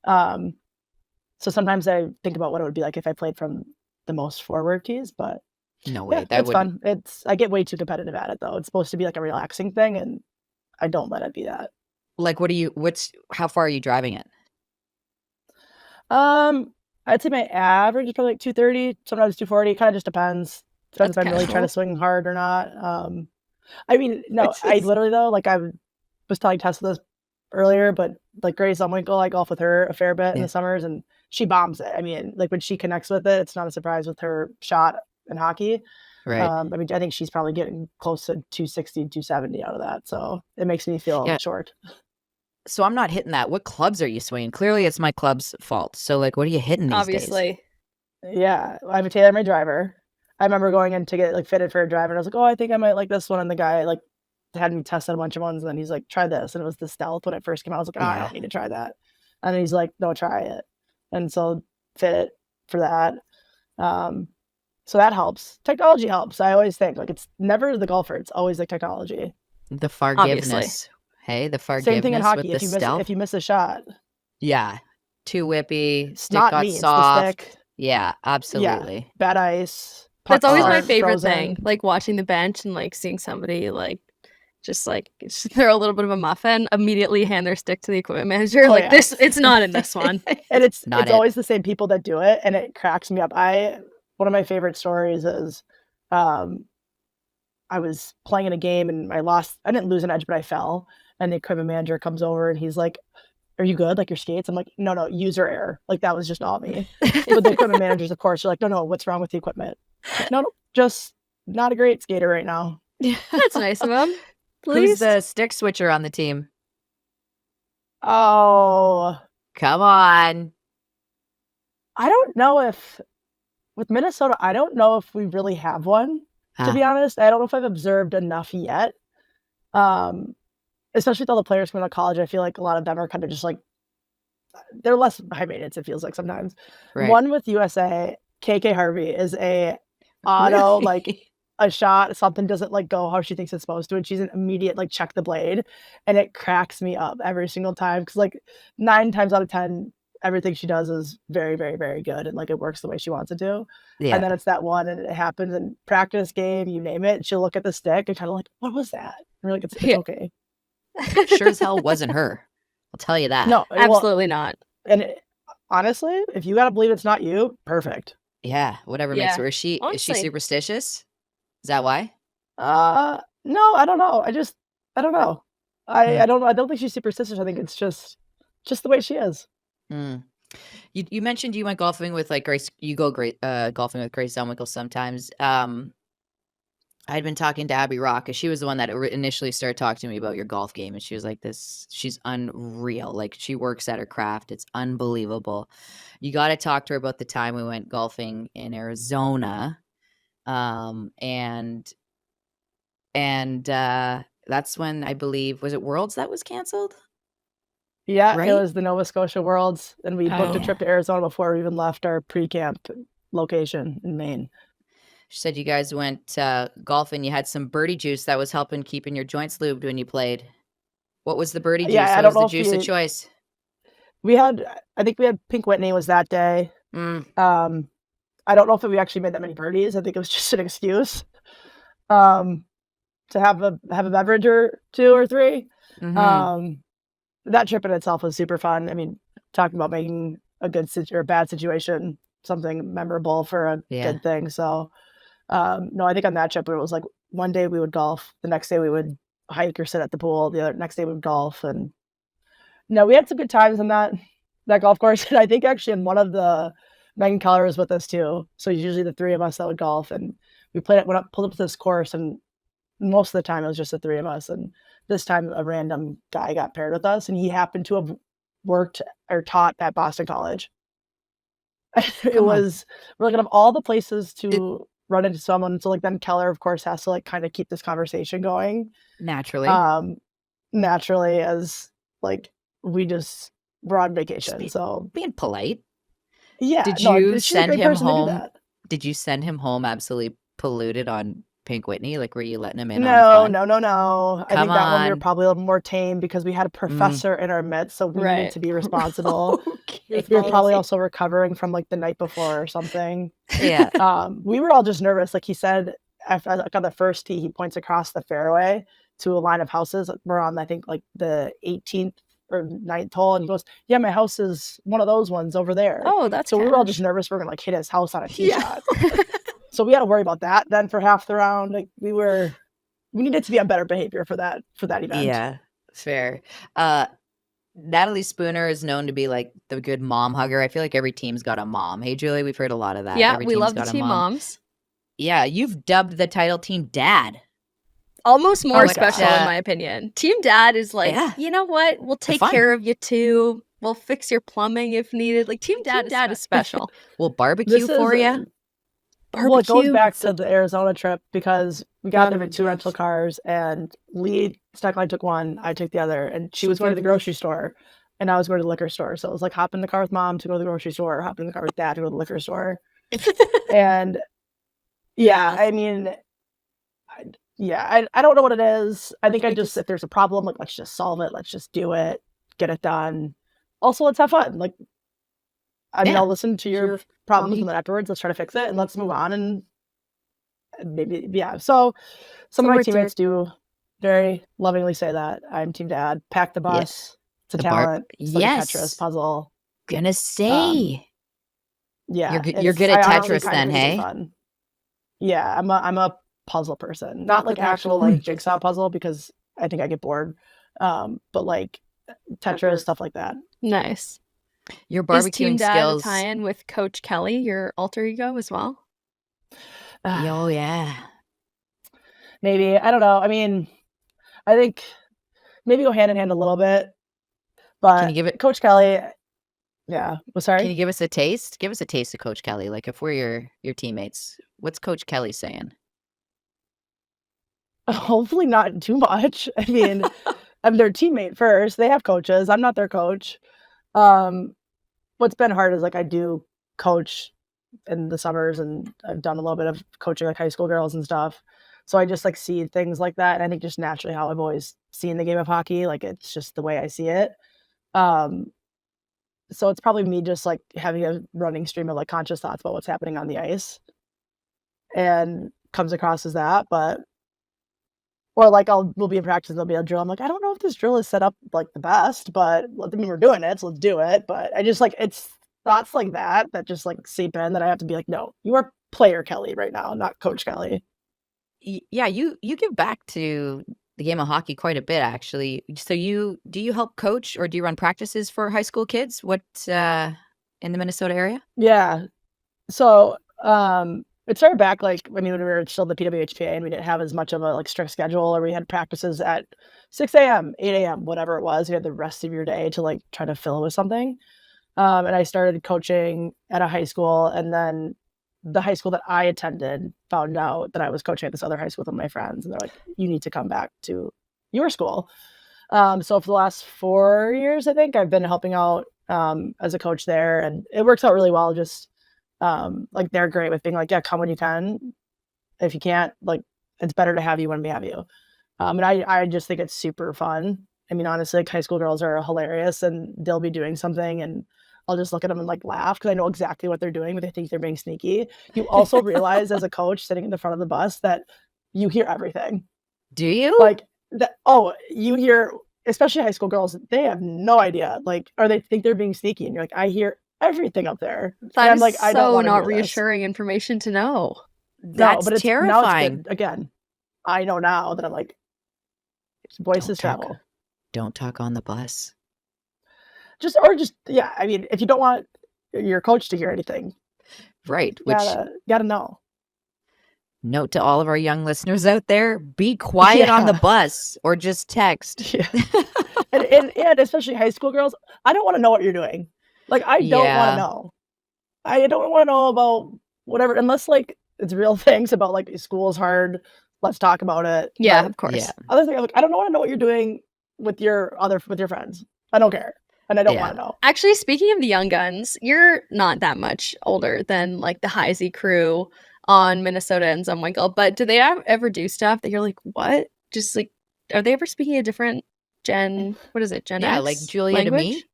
So sometimes I think about what it would be like if I played from the most forward tees, but no way. That's fun. I get way too competitive at it though. It's supposed to be like a relaxing thing, and I don't let it be that. Like, how far are you driving it? I'd say my average is probably like 230, sometimes 240. Kind of just depends. Depends if I'm really trying to swing hard or not. I mean, no, I literally though, like I was telling Tessa this earlier, but like Grace Zumwinkle, I golf with her a fair bit in the summers, and she bombs it. I mean, like when she connects with it, it's not a surprise with her shot in hockey. Right. I mean, I think she's probably getting close to 260, 270 out of that. So it makes me feel short. So I'm not hitting that. What clubs are you swinging? Clearly it's my club's fault. So like, what are you hitting these Obviously. days? Yeah. I have a TaylorMade driver. I remember going in to get like fitted for a driver, and I was like, oh, I think I might like this one. And the guy like had me test a bunch of ones, and then he's like, try this. And it was the Stealth when it first came out. I was like, I don't need to try that. And then he's like, no, try it. And so fit it for that. So that helps. Technology helps. I always think like it's never the golfer. It's always like technology. The forgiveness. Obviously. Hey, the forgiveness. Same thing in hockey. With If you miss a shot. Yeah. Too whippy. It's Stick not got me. soft. It's the stick. Yeah, absolutely. Yeah. Bad ice. That's always my favorite frozen thing. Like watching the bench and like seeing somebody like just throw a little bit of a muffin, immediately hand their stick to the equipment manager. This, it's not in this one. And it's always the same people that do it, and it cracks me up. One of my favorite stories is I was playing in a game and I didn't lose an edge, but I fell. And the equipment manager comes over and he's like, are you good? Like your skates? I'm like, no, user error. Like that was just not me. But the equipment managers, of course, are like, no, what's wrong with the equipment? Like, no, just not a great skater right now. That's nice of him. Please. Who's the stick switcher on the team? Oh. Come on. I don't know with Minnesota, I don't know if we really have one, to be honest. I don't know if I've observed enough yet. Especially with all the players coming out of college, I feel like a lot of them are kind of just like, they're less high maintenance, it feels like sometimes. Right. One with USA, KK Harvey, is a auto, like a shot, something doesn't like go how she thinks it's supposed to, and she's an immediate like check the blade, and it cracks me up every single time, because like 9 times out of 10, everything she does is very, very, very good, and like it works the way she wants it to. Yeah. And then it's that one, and it happens in practice, game, you name it. She'll look at the stick and kind of like, what was that? And we're like, it's okay. Sure as hell wasn't her. I'll tell you that. No, absolutely not. And honestly, if you gotta believe it's not you, perfect. Yeah, whatever makes her. Is she superstitious? Is that why? No, I don't know. I don't know. I don't think she's superstitious. I think it's just the way she is. You mentioned you went golfing with like Grace. You go golfing with Grace Zellweger sometimes. I'd been talking to Abby Rock, because she was the one that initially started talking to me about your golf game, and she was like, she's unreal. Like, she works at her craft. It's unbelievable. You got to talk to her about the time we went golfing in Arizona. And that's when, I believe, was it Worlds that was canceled? Yeah, Right? it was the Nova Scotia Worlds, and we booked a Oh. trip to Arizona before we even left our pre-camp location in Maine. She said you guys went golfing. You had some birdie juice that was helping keeping your joints lubed when you played. What was the birdie juice? Yeah, I What don't was the know if juice of choice? I think we had Pink Whitney was that day. Mm. I don't know if we actually made that many birdies. I think it was just an excuse to have a beverage or 2 or 3. Mhm. That trip in itself was super fun. I mean, talking about making a good or a bad situation something memorable for a Yeah. good thing. So, no, I think on that trip it was like one day we would golf, the next day we would hike or sit at the pool, the next day we would golf, and no, we had some good times on that golf course. And I think actually in one of the Megan Keller was with us too. So usually the 3 of us that would golf, and we pulled up to this course, and most of the time it was just the 3 of us. And this time a random guy got paired with us, and he happened to have worked or taught at Boston College. It Come on. was, we're like, out of all the places to run into someone, so like then Keller of course has to like kind of keep this conversation going Naturally. naturally, as like we just were on vacation. So being polite. yeah, Did no, you she's a send great him person to do home? that. Did you send him home absolutely polluted on Pink Whitney? Like, were you letting him in on the No, fun? no. I Come think that one we were on. probably a little more tame because we had a professor in our midst, so we needed Right. to be responsible. Okay. We were probably also recovering from like the night before or something. Yeah. We were all just nervous. Like he said, after like on the first tee, he points across the fairway to a line of houses. We're on, I think, like the 18th or 9th hole, and he goes, "Yeah, my house is one of those ones over there." Oh, that's So we were all cash. just nervous we're gonna like hit his house on a tee Yeah. shot. So we had to worry about that then for half the round. Like we needed to be on better behavior for that event. Yeah. Fair. Natalie Spooner is known to be like the good mom hugger. I feel like every team's got a mom. Hey, Julie, we've heard a lot of that. Yeah, Every we team's love the got a team mom. moms. Yeah, you've dubbed the title team dad. Almost more my special, God. in my opinion. Team Dad is like, Yeah. you know what? We'll take fun. care of you too. We'll fix your plumbing if needed. Like Team Dad is special. We'll barbecue for you. Well, it goes Barbecue. back to the Arizona trip because we got there with 2 Yes. rental cars, and Lee Steckline took one, I took the other, and she was going to the grocery store, and I was going to the liquor store. So it was like hop in the car with mom to go to the grocery store, hop in the car with dad to go to the liquor store. And yeah, I mean, I don't know what it is. I think if there's a problem, like let's just solve it. Let's just do it, get it done. Also, let's have fun. Like, I mean, Yeah. I'll listen to your problems, and then afterwards, let's try to fix it and let's move on. And maybe, yeah. So some of my we're teammates do very lovingly say that I'm Team Dad. Pack the bus. It's a The talent. It's like a Yes. Tetris puzzle. Gonna say. Yeah, You're good at I honestly Tetris kind of then, think it's hey? fun. Yeah, I'm a puzzle person, not like actual like jigsaw puzzle because I think I get bored. But like Tetris, stuff like that. Nice. Your Is Team barbecuing Dad skills. a tie-in with Coach Kelly, your alter ego as well? Oh yeah. Maybe, I don't know. I mean, I think maybe go hand in hand a little bit. But Can you give it? Coach Kelly, yeah. Well, sorry. Can you give us a taste? Give us a taste of Coach Kelly. Like if we're your teammates, what's Coach Kelly saying? Hopefully not too much. I mean, I'm their teammate first. They have coaches. I'm not their coach. What's been hard is like I do coach in the summers, and I've done a little bit of coaching like high school girls and stuff. So I just like see things like that, and I think just naturally how I've always seen the game of hockey, like it's just the way I see it. So it's probably me just like having a running stream of like conscious thoughts about what's happening on the ice, and comes across as that. But or like we'll be in practice and there'll be a drill. I'm like, I don't know if this drill is set up like the best, but I mean we're doing it, so let's do it. But I just like it's thoughts like that just like seep in that I have to be like, no, you are player Kelly right now, not Coach Kelly. Yeah, you give back to the game of hockey quite a bit, actually. So do you help coach or do you run practices for high school kids? What in the Minnesota area? Yeah. So it started back like when we were still the PWHPA and we didn't have as much of a like strict schedule, or we had practices at 6 a.m., 8 a.m., whatever it was. You had the rest of your day to like try to fill with something. And I started coaching at a high school, and then the high school that I attended found out that I was coaching at this other high school with my friends, and they're like, "You need to come back to your school." So for the last 4 years, I think I've been helping out as a coach there, and it works out really well. Just like they're great with being like, "Yeah, come when you can. If you can't, like, it's better to have you when we have you." And I just think it's super fun. I mean, honestly, like, high school girls are hilarious, and they'll be doing something, and I'll just look at them and like laugh because I know exactly what they're doing, but they think they're being sneaky. You also realize as a coach sitting in the front of the bus that you hear everything. Do you? Like that. Oh, you hear, especially high school girls, they have no idea. Like, or they think they're being sneaky, and you're like, I hear everything up there. That and is I'm like, I don't so want not to hear this. reassuring information to know. That's but it's terrifying. Now it's good. Again, I know now that I'm like, voices travel. Don't talk on the bus. Yeah. I mean, if you don't want your coach to hear anything, right? Which gotta know. Note to all of our young listeners out there: be quiet on the bus, or just text. Yeah. and especially high school girls, I don't want to know what you're doing. Like, I don't want to know. I don't want to know about whatever, unless like it's real things about like school's hard. Let's talk about it. Yeah, of course. Yeah. Other thing, like, I don't want to know what you're doing with your friends. I don't care. And I don't want to know. Actually, speaking of the young guns, you're not that much older than like the Heisey crew on Minnesota and Zumwinkel, but do they ever do stuff that you're like, what? Just like, are they ever speaking a different Gen X like Julia language? to me,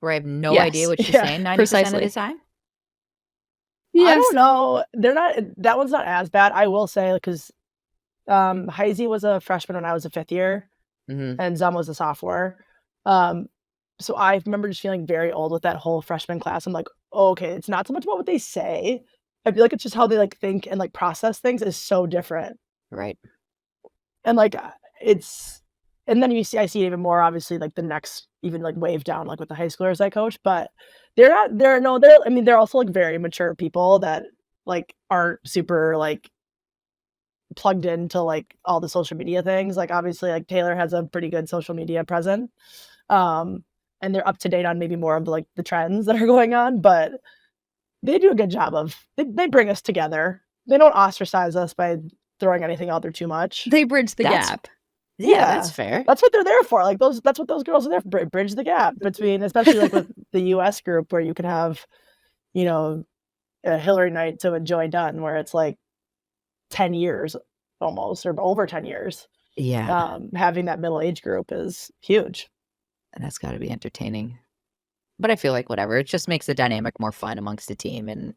where I have no idea what she's saying 90% of the time? Yes. I don't know. That one's not as bad. I will say, because Heisey was a freshman when I was a fifth year, and Zum was a sophomore. So I remember just feeling very old with that whole freshman class. I'm like, oh, okay, it's not so much about what they say. I feel like it's just how they like think and like process things is so different. Right. And like and then I see it even more obviously like the next even like wave down like with the high schoolers I coach, but they're also like very mature people that like aren't super like plugged into like all the social media things. Like obviously like Taylor has a pretty good social media presence. And they're up to date on maybe more of like the trends that are going on, but they do a good job of they bring us together. They don't ostracize us by throwing anything out there too much. They bridge the gap. Yeah, that's fair. That's what they're there for. Like that's what those girls are there for. Bridge the gap between, especially like with the US group where you can have, you know, a Hillary night to enjoy done where it's like 10 years almost or over 10 years. Yeah. Having that middle age group is huge. And that's got to be entertaining. But I feel like whatever. It just makes the dynamic more fun amongst the team. And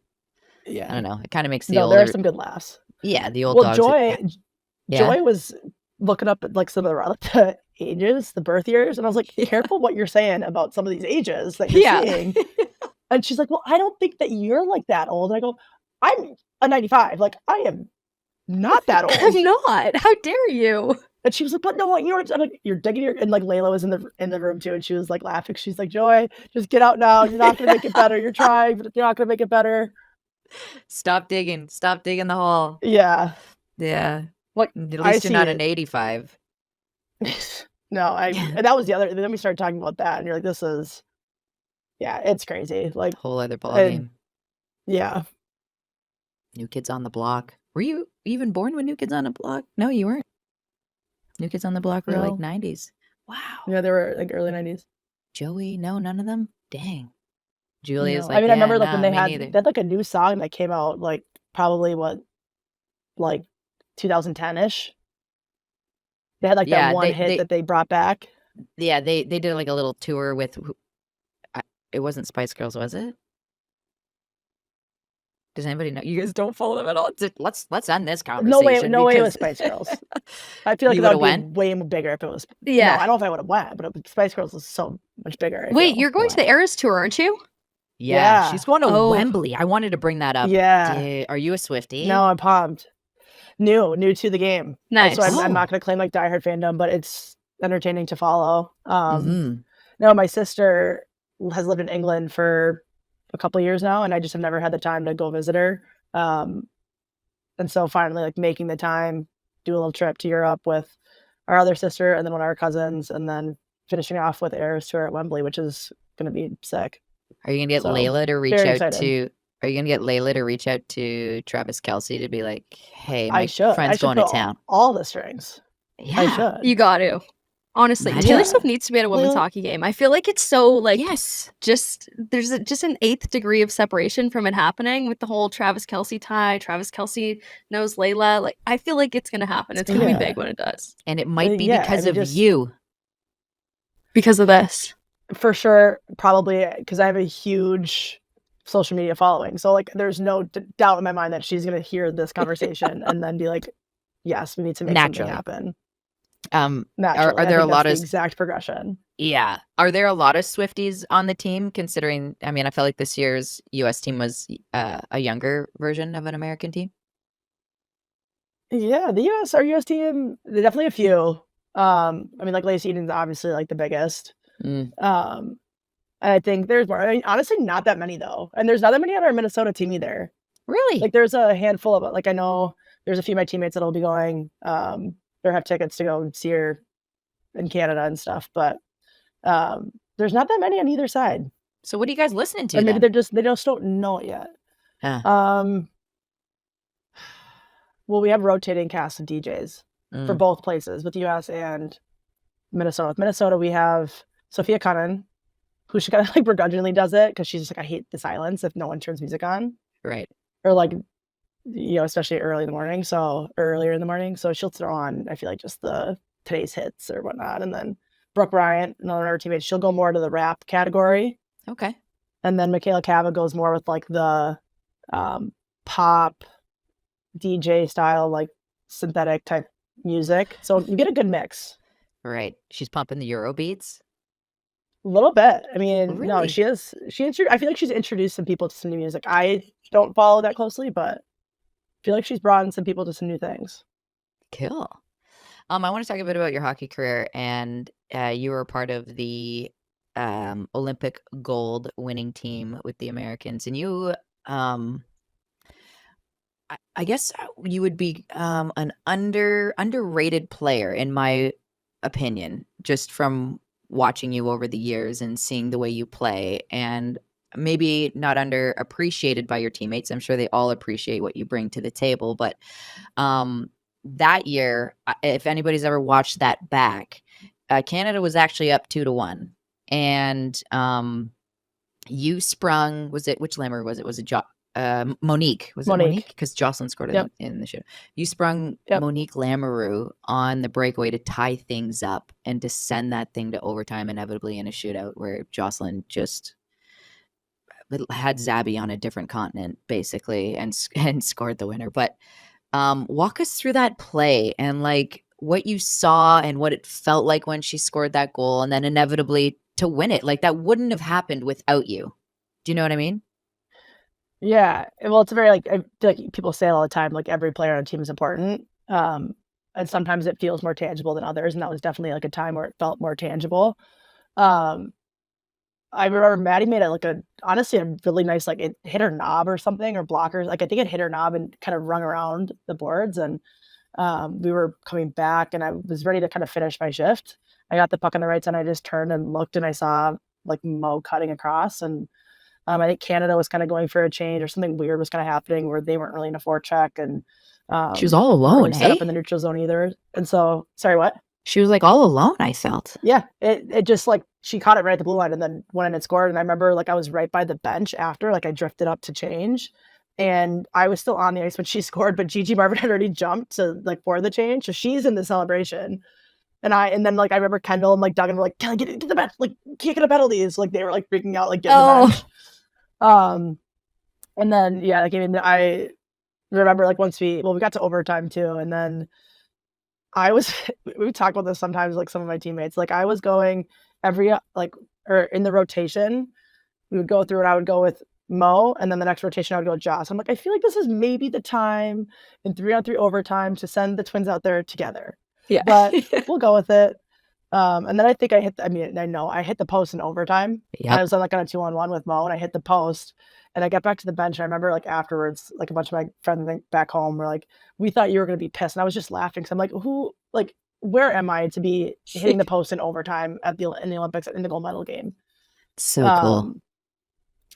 I don't know. It kind of makes the older... there are some good laughs. Yeah, the old dogs. Joy was looking up at like some of the ages, the birth years. And I was like, careful what you're saying about some of these ages that you're seeing. And she's like, well, I don't think that you're like that old. I go, I'm a 95. Like, I am not that old. I'm not. How dare you? And she was like, but no, I'm like, you're digging your, and like Layla was in the room too, and she was like laughing. She's like, Joy, just get out now. You're not gonna make it better. You're trying, but you're not gonna make it better. Stop digging the hole. Yeah. What? At least you're not an 85. No, and that was the other. Then we started talking about that, and you're like, this is, it's crazy. Like whole other ballgame. Yeah. New Kids on the Block. Were you even born when New Kids on the Block? No, you weren't. New Kids on the Block were like 90s. Wow. Yeah, they were like early 90s. Joey, no, none of them? Dang. Julia's no. like, I mean, I remember like when they had like a new song that came out like probably like 2010-ish. They had like that one hit that they brought back. Yeah, they did like a little tour with, it wasn't Spice Girls, was it? Does anybody know? You guys don't follow them at all. Let's end this conversation. No way it was Spice Girls. I feel like that would be way bigger if it was. Yeah, no, I don't know if I would have went, but Spice Girls is so much bigger. Wait, you're going to the Eras tour, aren't you? Yeah, she's going to Wembley. I wanted to bring that up. Yeah, are you a Swiftie? No, I'm pumped. New to the game. Nice. So I'm not going to claim like diehard fandom, but it's entertaining to follow. No, my sister has lived in England for a couple years now, and I just have never had the time to go visit her. And so finally, like, making the time, do a little trip to Europe with our other sister and then one of our cousins, and then finishing off with Eras tour at Wembley, which is going to be sick. Are you gonna get So, Layla to reach very out excited. to? Are you gonna get Layla to reach out to Travis Kelce to be like, "Hey, I my should. friend's going to pull town." all the strings. I Yeah. should. You got to. Honestly, Imagine. Taylor Yeah. Swift needs to be at a women's Well- hockey game. I feel like it's so like Yes. just there's just an eighth degree of separation from it happening with the whole Travis Kelce tie. Travis Kelce knows Layla. Like, I feel like it's gonna happen. It's gonna be Yeah. big when it does And it might be Yeah, I because mean, of just- you. because of this. For sure, probably because I have a huge social media following. So like, there's no doubt in my mind that she's gonna hear this conversation and then be like, "Yes, we need to make Naturally. something happen." Are Naturally, there I a think lot that's of the exact progression? Yeah. Are there a lot of Swifties on the team? Considering, I mean, I felt like this year's U.S. team was a younger version of an American team. Yeah, our US team, there's definitely a few. I mean, like, Lacey Eden's obviously like the biggest. Mm. And I think there's more. I mean, honestly, not that many though, and there's not that many on our Minnesota team either. Really? Like, there's a handful of, like, I know there's a few of my teammates that'll be going, or have tickets to go see her in Canada and stuff, but there's not that many on either side. So what are you guys listening to Or maybe then? they just don't know it yet. Huh. Well, we have rotating cast of DJs for Mm. both places, with US and Minnesota. With Minnesota, we have Sophia Cunnan, who she kind of like begrudgingly does it because she's just like, I hate the silence if no one turns music on, Right. or like, especially earlier in the morning. So she'll throw on, I feel like, just the today's hits or whatnot. And then Brooke Bryant, another of our teammates, she'll go more to the rap category. Okay. And then Michaela Cava goes more with like the pop DJ style, like synthetic type music. So you get a good mix. Right. She's pumping the Euro beats. A little bit. I mean, no, Really? she is. I feel like she's introduced some people to some new music. I don't follow that closely, but I feel like she's brought in some people to some new things. Cool. I want to talk a bit about your hockey career, and you were a part of the Olympic gold winning team with the Americans, and you, I guess you would be an underrated player in my opinion, just from watching you over the years and seeing the way you play, and maybe not underappreciated by your teammates. I'm sure they all appreciate what you bring to the table, but that year, if anybody's ever watched that back, Canada was actually up 2-1, and you sprung. Was it, which Lammer was it? Was it Monique? Was it Monique? Because Jocelyn scored it in the show. You sprung Monique Lamoureux on the breakaway to tie things up and to send that thing to overtime, inevitably in a shootout where Jocelyn just had Zabby on a different continent, basically, and scored the winner. But walk us through that play and like what you saw and what it felt like when she scored that goal, and then inevitably to win it. Like, that wouldn't have happened without you. Do you know what I mean? Yeah. Well, it's very, like, I feel like people say it all the time, like, every player on a team is important. And sometimes it feels more tangible than others. And that was definitely like a time where it felt more tangible. I remember Maddie made it honestly a really nice, like, it hit her knob or something, or blockers. Like, I think it hit her knob and kind of rung around the boards. And we were coming back and I was ready to kind of finish my shift. I got the puck on the right side. I just turned and looked and I saw like Mo cutting across, and I think Canada was kind of going for a change, or something weird was kind of happening where they weren't really in a forecheck, and she was all alone, set up in the neutral zone either. And so, sorry, what? She was like all alone, I felt. Yeah, it just, like, she caught it right at the blue line and then went in and scored. And I remember, like, I was right by the bench after, like, I drifted up to change, and I was still on the ice when she scored, but Gigi Marvin had already jumped to, like, for the change, so she's in the celebration. And then, like, I remember Kendall and, like, Duggan were like, "Kelly, get to the bench, like, can't get a penalties." Like, they were, like, freaking out, like, get to the bench. And then, yeah, like, I mean, I remember, like, once we got to overtime too, and then we talk about this sometimes, like, some of my teammates, like, I was going every, or in the rotation, we would go through and I would go with Mo, and then the next rotation I would go with Joss. I'm like, I feel like this is maybe the time in 3-on-3 overtime to send the twins out there together. Yeah. But we'll go with it. And then I think I hit the post in overtime. I was on a 2-on-1 with Mo, and I hit the post, and I got back to the bench. And I remember afterwards, a bunch of my friends back home were like, "We thought you were going to be pissed," and I was just laughing because I'm like, where am I to be hitting the post in overtime in the Olympics in the gold medal game? So cool.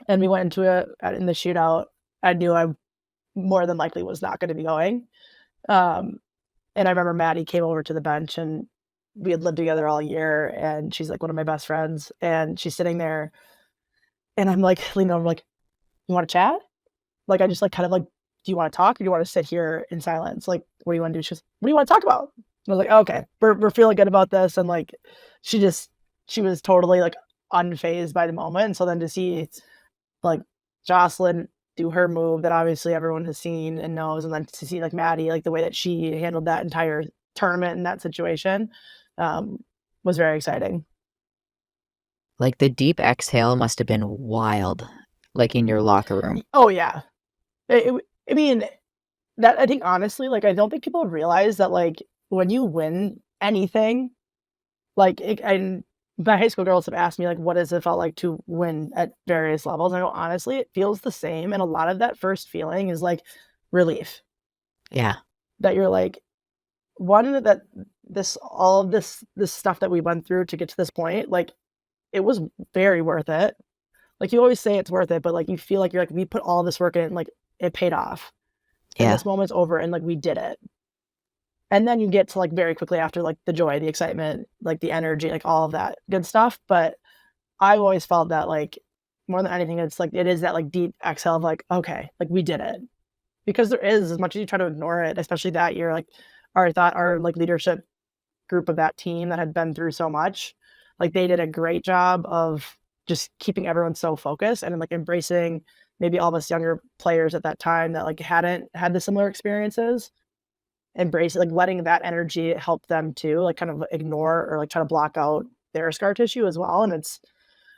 And we went into it in the shootout. I knew I more than likely was not going to be going. And I remember Maddie came over to the bench, and we had lived together all year, and she's one of my best friends, and she's sitting there, and I'm leaning over, you want to chat? I just kind of do you want to talk, or do you want to sit here in silence? What do you want to do? She goes, what do you want to talk about? And I was like, okay, we're feeling good about this. And she was totally unfazed by the moment. And so then to see Jocelyn do her move that obviously everyone has seen and knows, and then to see Maddie, the way that she handled that entire tournament in that situation, was very exciting. The deep exhale must have been wild, in your locker room. Oh yeah. I mean, that I think honestly, I don't think people realize that when you win anything, and my high school girls have asked me what does it felt like to win at various levels. And I go, honestly, it feels the same. And a lot of that first feeling is relief. Yeah. That you're one, that all of this stuff that we went through to get to this point, it was very worth it. You always say it's worth it, but you feel you're we put all this work in, it paid off. And this moment's over, and we did it. And then you get to very quickly after the joy, the excitement, the energy, all of that good stuff. But I've always felt that more than anything, it's it is that deep exhale of okay, we did it. Because there is, as much as you try to ignore it, especially that year, our leadership group of that team that had been through so much, they did a great job of just keeping everyone so focused and embracing maybe all of us younger players at that time that hadn't had the similar experiences. Embrace letting that energy help them too, kind of ignore or try to block out their scar tissue as well. And it's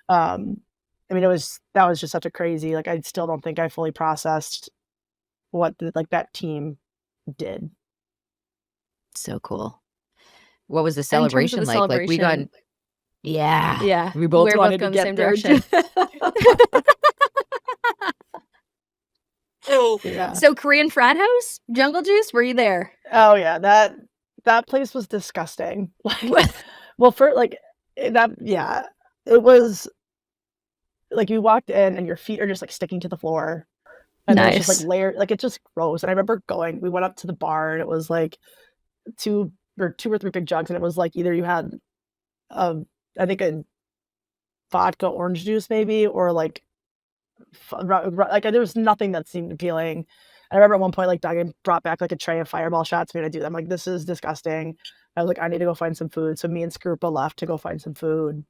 that was just such a crazy, I still don't think I fully processed what that team did. So cool. What was the celebration like? We got yeah, we both wanted to get the same direction. Yeah. So Korean frat house, Jungle Juice, were you there? Oh yeah, that place was disgusting. Well, for that, yeah, it was you walked in and your feet are just sticking to the floor, and it's just layered, it's just gross. And I remember we went up to the bar, and it was two or three big jugs, and it was either you had I think a vodka orange juice maybe, or there was nothing that seemed appealing. I remember at one point Doug brought back a tray of Fireball shots for me to do them. This is disgusting. I was I need to go find some food. So me and Skrupa left to go find some food.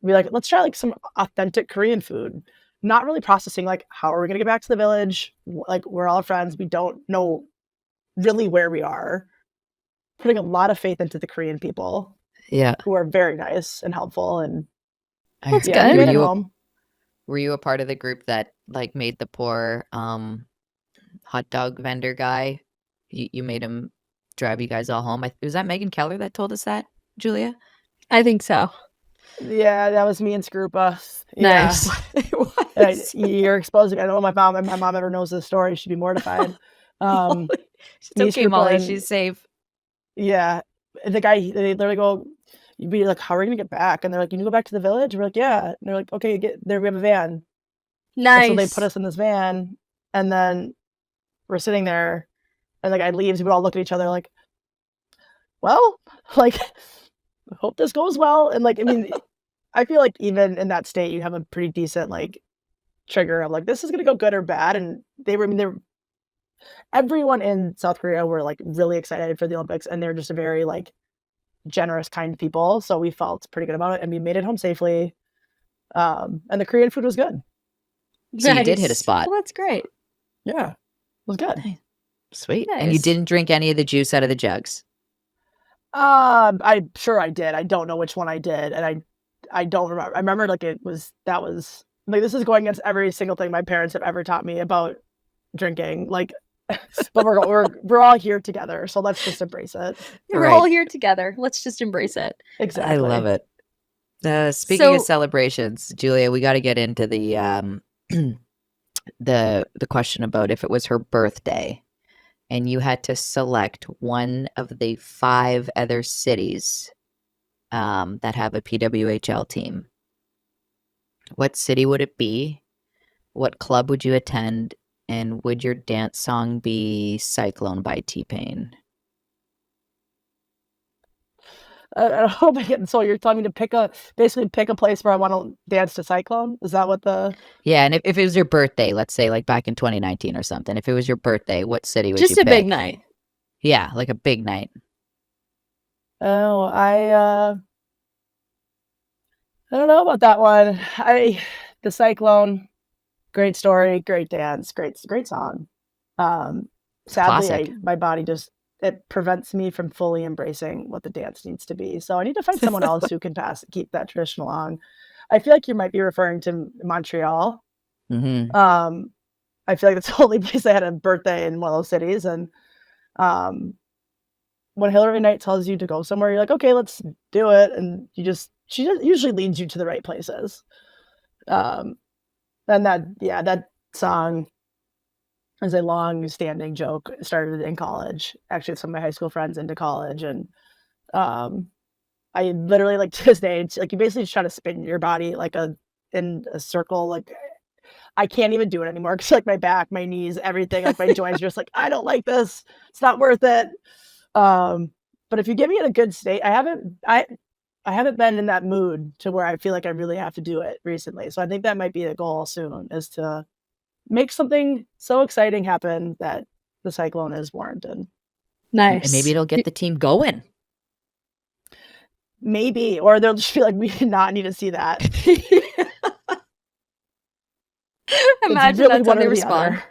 We let's try some authentic Korean food. Not really processing how are we gonna get back to the village? We're all friends. We don't know really where we are. Putting a lot of faith into the Korean people. Yeah. Who are very nice and helpful, and that's good. Were you a part of the group that made the poor hot dog vendor guy? You made him drive you guys all home. Was that Megan Keller that told us that, Julia? I think so. Yeah, that was me and Skrupa. Nice. Yeah. You're exposing. I don't know if my mom ever knows this story. She'd be mortified. It's okay, Molly. She's safe. Yeah, the guy. They literally go. You'd be how are we gonna get back? And they're you need to go back to the village. We're yeah. And they're okay, get there. We have a van. Nice. And so they put us in this van, and then we're sitting there, and the guy leaves. We all look at each other well, I hope this goes well. And I feel even in that state, you have a pretty decent trigger of this is gonna go good or bad. And everyone in South Korea were really excited for the Olympics, and they're just a very generous, kind people. So we felt pretty good about it, and we made it home safely. And the Korean food was good. So you did hit a spot. Well, that's great. Yeah, it was good. Nice. Sweet. Nice. And you didn't drink any of the juice out of the jugs? I'm sure I did. I don't know which one I did, and I don't remember. I remember that was this is going against every single thing my parents have ever taught me about drinking. but we're all here together, so let's just embrace it. We're all here together. Let's just embrace it. Exactly. I love it. Speaking of So- celebrations, Julia, we got to get into the the question about if it was her birthday and you had to select one of the 5 other cities that have a PWHL team. What city would it be? What club would you attend? And would your dance song be Cyclone by T-Pain? I hope I get. So you're telling me to basically pick a place where I want to dance to Cyclone? Is that what the? Yeah, and if it was your birthday, let's say like back in 2019 or something, if it was your birthday, what city would you pick? Just a big night. Yeah, like a big night. Oh, I don't know about that one. The Cyclone, great story, great dance, great song. Sadly, my body just it prevents me from fully embracing what the dance needs to be. So I need to find someone else who can keep that tradition along. I feel like you might be referring to Montreal. Mm-hmm. I feel like that's the only place I had a birthday in one of those cities. And when Hillary Knight tells you to go somewhere, you're like, okay, let's do it. And she just usually leads you to the right places. And that song is a long-standing joke. It started in college, actually, with some of my high school friends into college. And I literally, like, to this day, like, you basically just try to spin your body like in a circle. Like, I can't even do it anymore because, like, my back, my knees, everything, like, my joints are just like, I don't like this. It's not worth it. But if you get me in a good state, I haven't been in that mood to where I feel like I really have to do it recently. So I think that might be the goal soon, is to make something so exciting happen that the Cyclone is warranted. Nice. And maybe it'll get the team going. Maybe, or they'll just be like, we did not need to see that. Imagine really that's how they respond.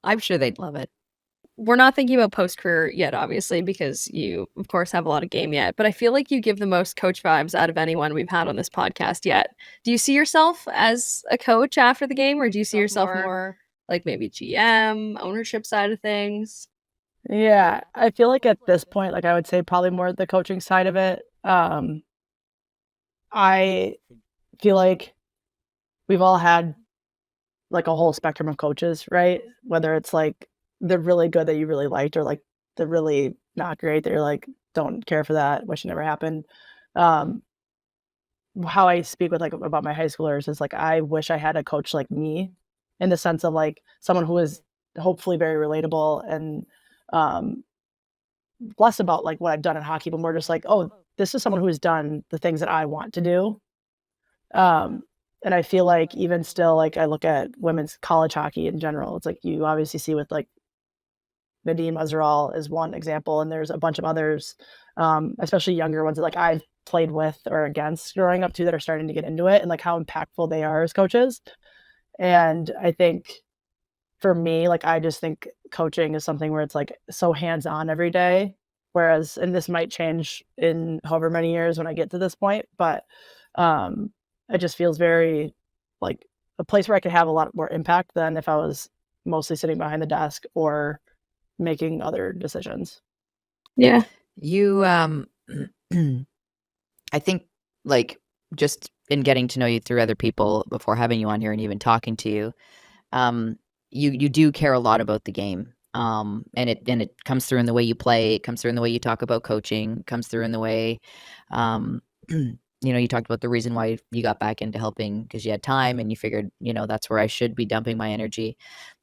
I'm sure they'd love it. We're not thinking about post-career yet, obviously, because you, of course, have a lot of game yet. But I feel like you give the most coach vibes out of anyone we've had on this podcast yet. Do you see yourself as a coach after the game, or do you see yourself more like maybe GM, ownership side of things? Yeah, I feel like at this point, like, I would say probably more the coaching side of it. I feel like we've all had like a whole spectrum of coaches, right? Whether it's like they're really good that you really liked, or like they're really not great that you're like, don't care for that, wish it never happened. How I speak with, like, about my high schoolers is like, I wish I had a coach like me, in the sense of like someone who is hopefully very relatable and less about like what I've done in hockey, but more just like, oh, this is someone who has done the things that I want to do. And I feel like even still, like, I look at women's college hockey in general, it's like you obviously see with like Nadine Mazerall is one example, and there's a bunch of others, especially younger ones that like I've played with or against growing up too, that are starting to get into it, and like how impactful they are as coaches. And I think for me, like, I just think coaching is something where it's like so hands-on every day. Whereas, and this might change in however many years when I get to this point, but it just feels very like a place where I could have a lot more impact than if I was mostly sitting behind the desk or making other decisions. Yeah. You, I think, like, just in getting to know you through other people before having you on here and even talking to you, you do care a lot about the game. And it comes through in the way you play, it comes through in the way you talk about coaching, it comes through in the way, you talked about the reason why you got back into helping because you had time and you figured, that's where I should be dumping my energy.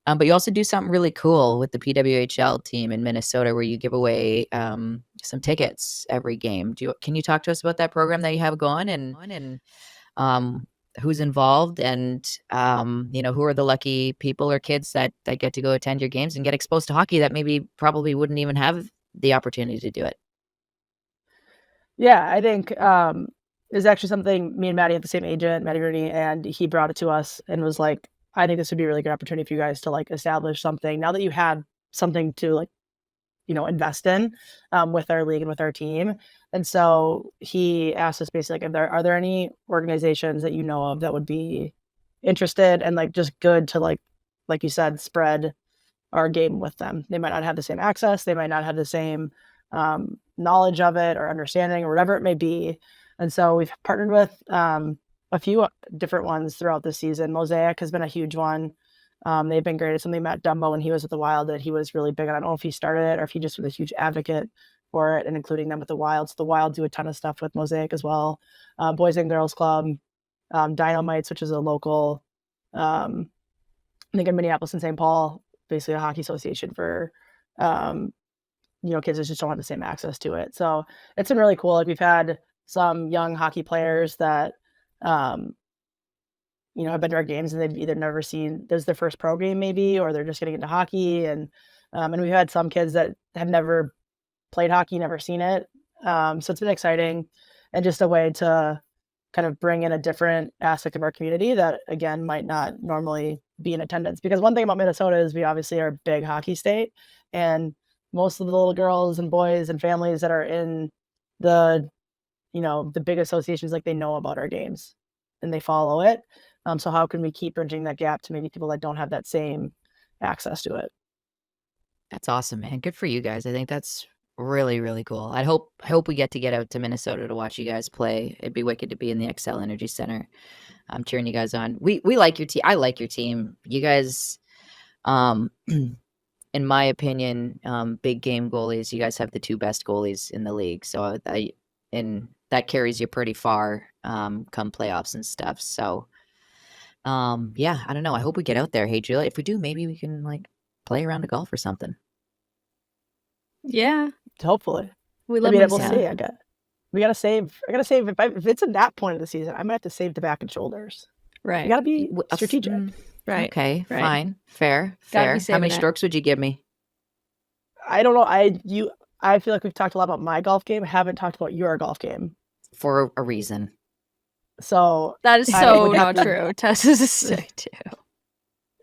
But you also do something really cool with the PWHL team in Minnesota where you give away some tickets every game. Can you talk to us about that program that you have going and who's involved and, who are the lucky people or kids that get to go attend your games and get exposed to hockey that maybe probably wouldn't even have the opportunity to do it? Yeah, I think is actually something me and Maddie have the same agent, Maddie Rooney, and he brought it to us and was like, I think this would be a really good opportunity for you guys to like establish something now that you had something to like, invest in with our league and with our team. And so he asked us basically, like, are there any organizations that you know of that would be interested and like just good to like like you said, spread our game with them. They might not have the same access. They might not have the same knowledge of it or understanding or whatever it may be. And so we've partnered with a few different ones throughout the season. Mosaic has been a huge one. They've been great. It's something Matt Dumbo, when he was with the Wild, that he was really big on. I don't know if he started it or if he just was a huge advocate for it and including them with the Wild. So the Wild do a ton of stuff with Mosaic as well. Boys and Girls Club, Dynamites, which is a local, I think in Minneapolis and St. Paul, basically a hockey association for, kids that just don't have the same access to it. So it's been really cool. Like we've had some young hockey players that, have been to our games and they've either never seen, this is their first pro game maybe, or they're just getting into hockey. And we've had some kids that have never played hockey, never seen it. So it's been exciting and just a way to kind of bring in a different aspect of our community that, again, might not normally be in attendance. Because one thing about Minnesota is we obviously are a big hockey state, and most of the little girls and boys and families that are in the big associations, like, they know about our games and they follow it. So how can we keep bridging that gap to maybe people that don't have that same access to it? That's awesome, man. Good for you guys. I think that's really, really cool. I hope we get out to Minnesota to watch you guys play. It'd be wicked to be in the XL Energy Center. I'm cheering you guys on. We like your team. I like your team. You guys, in my opinion, big game goalies. You guys have the 2 best goalies in the league. So and that carries you pretty far come playoffs and stuff. So yeah, I don't know. I hope we get out there. Hey, Julia, if we do, maybe we can play around a golf or something. Yeah. Hopefully. We love we'll see. We gotta save. I gotta save. If it's in that point of the season, I might have to save the back and shoulders. Right. You gotta be strategic. Right. Okay. Right. Fine. Fair. How many strokes would you give me? I don't know. I feel like we've talked a lot about my golf game. I haven't talked about your golf game. For a reason. So that is so not true. Tess is a stick too.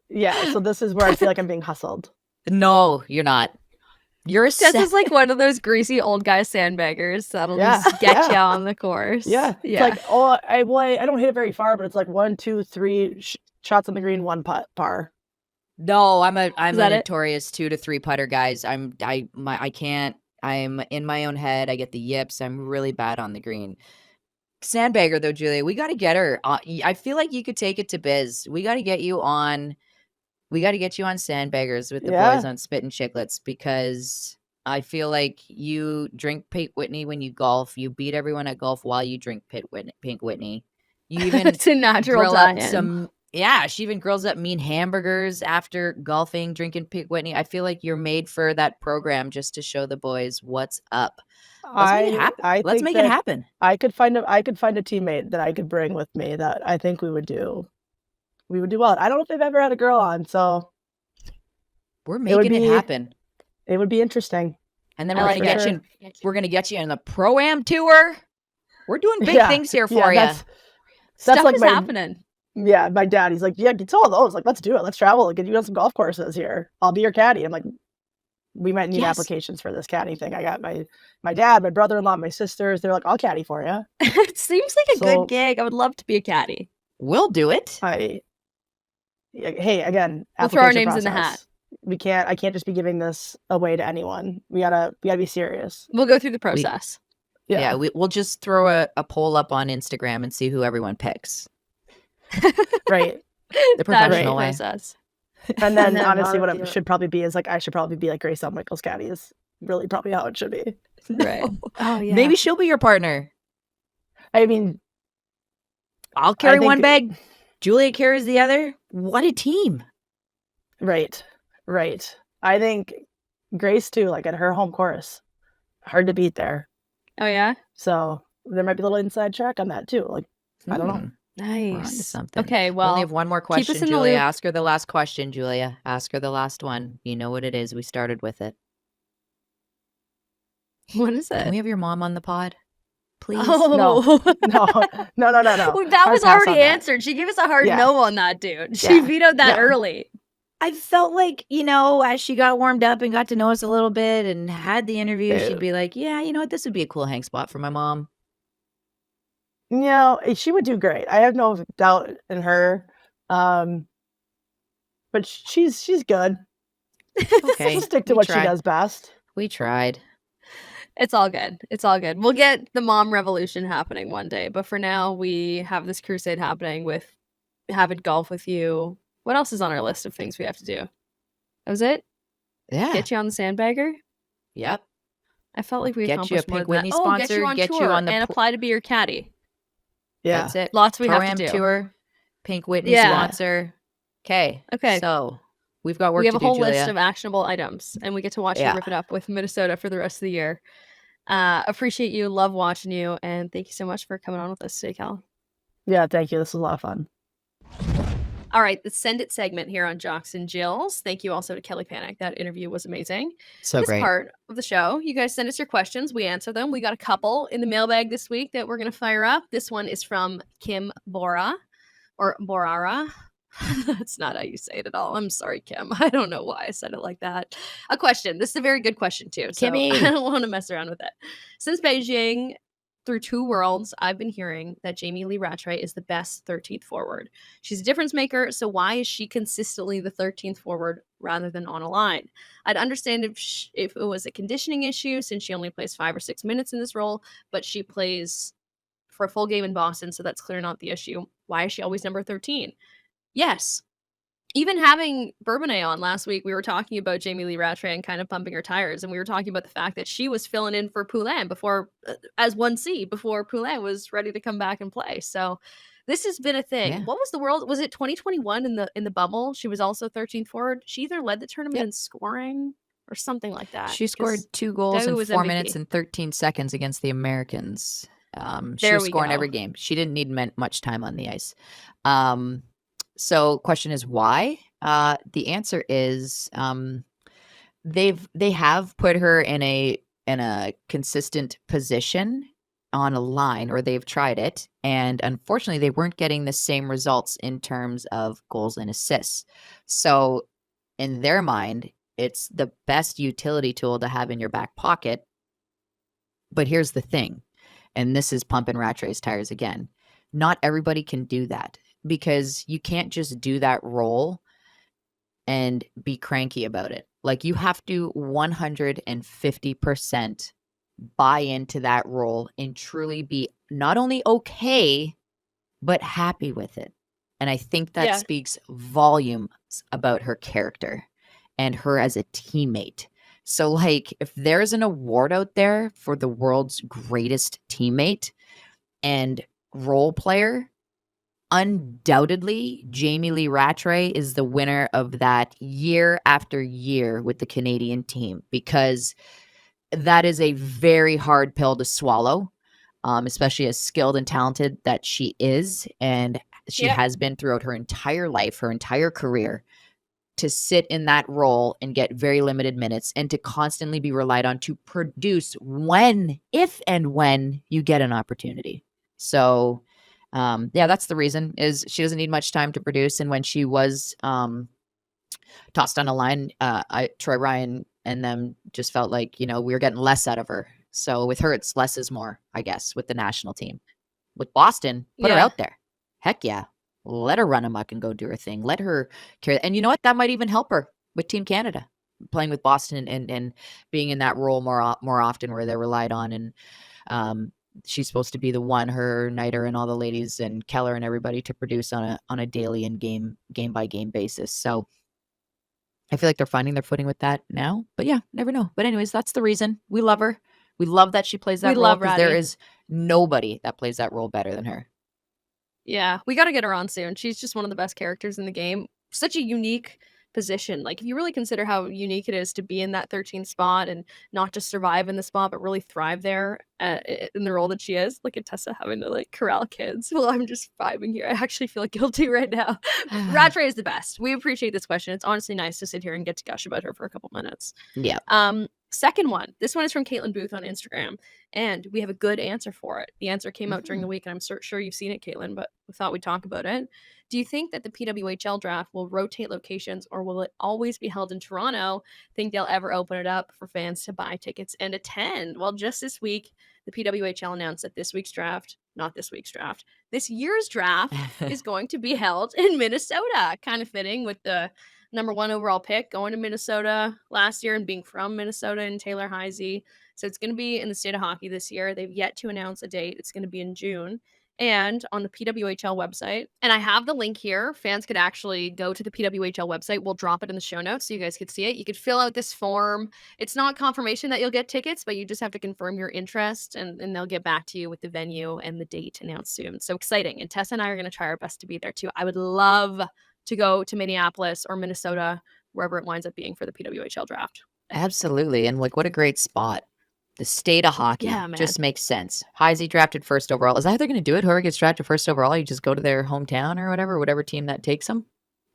Yeah. So this is where I feel like I'm being hustled. No, you're not. You're Tess is like one of those greasy old guy sandbaggers that'll just get you on the course. Yeah. Yeah. It's like, I don't hit it very far, but it's like 1, 2, 3 shots on the green, 1 putt par. No, I'm a notorious 2 to 3 putter, guys. I can't. I'm in my own head. I get the yips. I'm really bad on the green. Sandbagger though, Julia, we got to get her. I feel like you could take it to Biz. We got to get you on. We got to get you on Sandbaggers with the boys on Spit and Chicklets, because I feel like you drink Pink Whitney when you golf. You beat everyone at golf while you drink Pink Whitney. You even it's a natural tie-in. She even grills up mean hamburgers after golfing, drinking Pink Whitney. I feel like you're made for that program just to show the boys what's up. Let's make it happen. Let's make it happen. I could find a teammate that I could bring with me that I think we would do well. I don't know if they've ever had a girl on, so we're making it happen. It would be interesting. And then we're gonna get you in the Pro-Am tour. We're doing big things here for you. That's Stuff like is happening. Yeah, my dad, he's like, yeah, get to all those. Like, let's do it. Let's travel. Get you on some golf courses here. I'll be your caddy. I'm like, we might need applications for this caddy thing. I got my dad, my brother-in-law, my sisters. They're like, I'll caddy for you. It seems like a good gig. I would love to be a caddy. We'll do it. Hey, again, we'll throw our names in the hat. I can't just be giving this away to anyone. We gotta be serious. We'll go through the process. We'll just throw a poll up on Instagram and see who everyone picks. Right. The professional process. And then honestly, what it should probably be is I should probably be like Grace Michael's caddy is really probably how it should be. Right. Oh yeah. Maybe she'll be your partner. I mean, I'll carry one bag. Julia carries the other. What a team. Right. I think Grace too, at her home course, hard to beat there. Oh yeah. So there might be a little inside track on that too. I don't know. Nice. Something. Okay, well, we only have one more question, Julia. Ask her the last question, Julia. Ask her the last one. You know what it is. We started with it. What is it? Can we have your mom on the pod? Please? Oh. No. Well, that was already answered. She gave us a hard no on that, dude. She vetoed that early. I felt like, as she got warmed up and got to know us a little bit and had the interview, she'd be like, yeah, you know what? This would be a cool hang spot for my mom. She would do great. I have no doubt in her. but she's good. Okay. She'll stick to we what she tried. does best. We tried. It's all good. It's all good. We'll get the mom revolution happening one day. But for now, we have this crusade happening with having golf with you. What else is on our list of things we have to do? That was it? Yeah. Get you on the sandbagger? Yep. I felt like we Get you a accomplished more Pink than that. Whitney Oh, get sponsor, you on get you tour on the and apply to be your caddy. Yeah. That's it. Lots we have to Pro-Am do. tour, Pink Whitney Yeah. sponsor. Okay. Okay. So we've got work We have to a do, whole Julia. list of actionable items, and we get to watch you Yeah. rip it up with Minnesota for the rest of the year. Appreciate you. Love watching you. And thank you so much for coming on with us today, Cal. Yeah, thank you. This was a lot of fun. All right, the Send It segment here on Jocks and Jills. Thank you also to Kelly Pannek. That interview was amazing. So This great. part of the show, you guys send us your questions. We answer them. We got a couple in the mailbag this week that we're going to fire up. This one is from Kim Bora, or Borara. That's not how you say it at all. I'm sorry, Kim. I don't know why I said it like that. A question. This is a very good question, too. So Kimmy. I don't want to mess around with it. Since Beijing, through two worlds, I've been hearing that Jamie Lee Rattray is the best 13th forward. She's a difference maker, so why is she consistently the 13th forward rather than on a line? I'd understand if it was a conditioning issue, since she only plays 5 or 6 minutes in this role, but she plays for a full game in Boston, so that's clearly not the issue. Why is she always number 13? Yes. Even having Bourbonnais on last week, we were talking about Jamie Lee Rattray and kind of pumping her tires, and we were talking about the fact that she was filling in for Poulin before, as 1C, before Poulin was ready to come back and play. So this has been a thing. Yeah. What was the world? Was it 2021 in the bubble? She was also 13th forward. She either led the tournament in scoring or something like that. She scored 'cause 2 goals Dahu in was 4 MVP. minutes and 13 seconds against the Americans. She There was we scoring go. every game. She didn't need much time on the ice. So question is why? The answer is they have put her in a consistent position on a line, or they've tried it, and unfortunately they weren't getting the same results in terms of goals and assists. So in their mind, it's the best utility tool to have in your back pocket. But here's the thing, and this is pumping Rattray's tires again. Not everybody can do that, because you can't just do that role and be cranky about it. Like, you have to 150% buy into that role and truly be not only okay, but happy with it. And I think that Yeah. speaks volumes about her character and her as a teammate. So, like, if there's an award out there for the world's greatest teammate and role player, undoubtedly Jamie Lee Rattray is the winner of that year after year with the Canadian team, because that is a very hard pill to swallow, especially as skilled and talented that she is, and she Yep. has been throughout her entire life, her entire career, to sit in that role and get very limited minutes, and to constantly be relied on to produce if and when you get an opportunity. So yeah, that's the reason, is she doesn't need much time to produce. And when she was tossed on a line, Troy Ryan and them just felt like, we were getting less out of her. So with her, it's less is more, I guess, with the national team. With Boston, put her Yeah. out there. Heck yeah. Let her run amok and go do her thing. Let her carry. And you know what? That might even help her with Team Canada, playing with Boston and being in that role more often, where they're relied on. And she's supposed to be the one, her, Niter, and all the ladies, and Keller and everybody, to produce on a daily and game by game basis. So I feel like they're finding their footing with that now. But yeah, never know. But anyways, that's the reason. We love her. We love that she plays that We role, love because there Ratty. is nobody that plays that role better than her. Yeah, we got to get her on soon. She's just one of the best characters in the game. Such a unique position. Like, if you really consider how unique it is to be in that 13th spot and not just survive in the spot, but really thrive there in the role that she is. Look at Tessa having to like corral kids. Well, I'm just vibing here. I actually feel guilty right now. Rattray is the best. We appreciate this question. It's honestly nice to sit here and get to gush about her for a couple minutes. Yeah. Second one. This one is from Caitlin Booth on Instagram, and we have a good answer for it. The answer came out during the week, and I'm sure you've seen it, Caitlin, but we thought we'd talk about it. Do you think that the PWHL draft will rotate locations, or will it always be held in Toronto? Think they'll ever open it up for fans to buy tickets and attend? Well, just this week, the PWHL announced that this year's draft is going to be held in Minnesota. Kind of fitting with the number 1 overall pick, going to Minnesota last year and being from Minnesota, and Taylor Heisey. So it's going to be in the state of hockey this year. They've yet to announce a date. It's going to be in June. And on the PWHL website, and I have the link here. Fans could actually go to the PWHL website. We'll drop it in the show notes so you guys could see it. You could fill out this form. It's not confirmation that you'll get tickets, but you just have to confirm your interest, and they'll get back to you with the venue and the date announced soon. So exciting. And Tessa and I are going to try our best to be there too. I would love to go to Minneapolis or Minnesota, wherever it winds up being for the PWHL draft. Absolutely. And like, what a great spot. The state of hockey just makes sense. Heisey drafted first overall. Is that how they're going to do it? Whoever gets drafted first overall, you just go to their hometown or whatever team that takes them?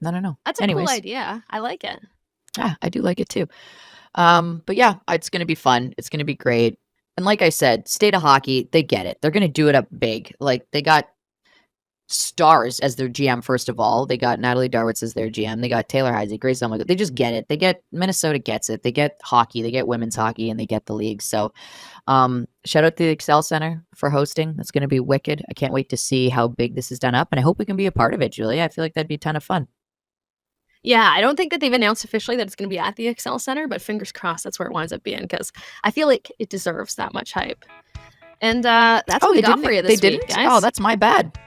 I don't know. That's a cool idea. I like it. Yeah, I do like it too. But yeah, it's going to be fun. It's going to be great. And like I said, state of hockey, they get it. They're going to do it up big. Like, they got stars as their GM, first of all. They got Natalie Darwitz as their GM. They got Taylor Heisey, Grace Elmwood. They just get it. Minnesota gets it. They get hockey. They get women's hockey, and they get the league. So shout out to the Excel Center for hosting. That's going to be wicked. I can't wait to see how big this is done up, and I hope we can be a part of it, Julia. I feel like that'd be a ton of fun. Yeah, I don't think that they've announced officially that it's going to be at the Excel Center, but fingers crossed that's where it winds up being, because I feel like it deserves that much hype. And that's what we got for you this week, guys. Oh, that's my bad.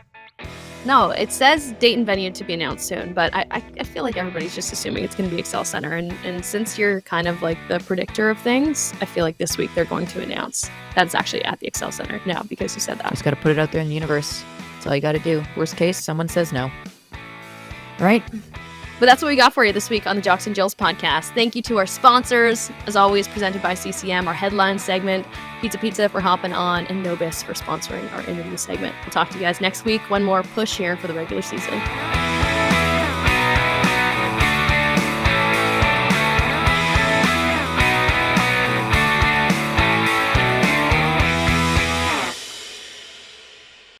No, it says date and venue to be announced soon, but I feel like everybody's just assuming it's going to be Excel Center. And since you're kind of like the predictor of things, I feel like this week they're going to announce that it's actually at the Excel Center now, because you said that. Just got to put it out there in the universe. That's all you got to do. Worst case, someone says no. Right? But that's what we got for you this week on the Jocks and Jills podcast. Thank you to our sponsors, as always, presented by CCM, our headline segment, Pizza for hopping on, and Nobis for sponsoring our interview segment. We'll talk to you guys next week. One more push here for the regular season.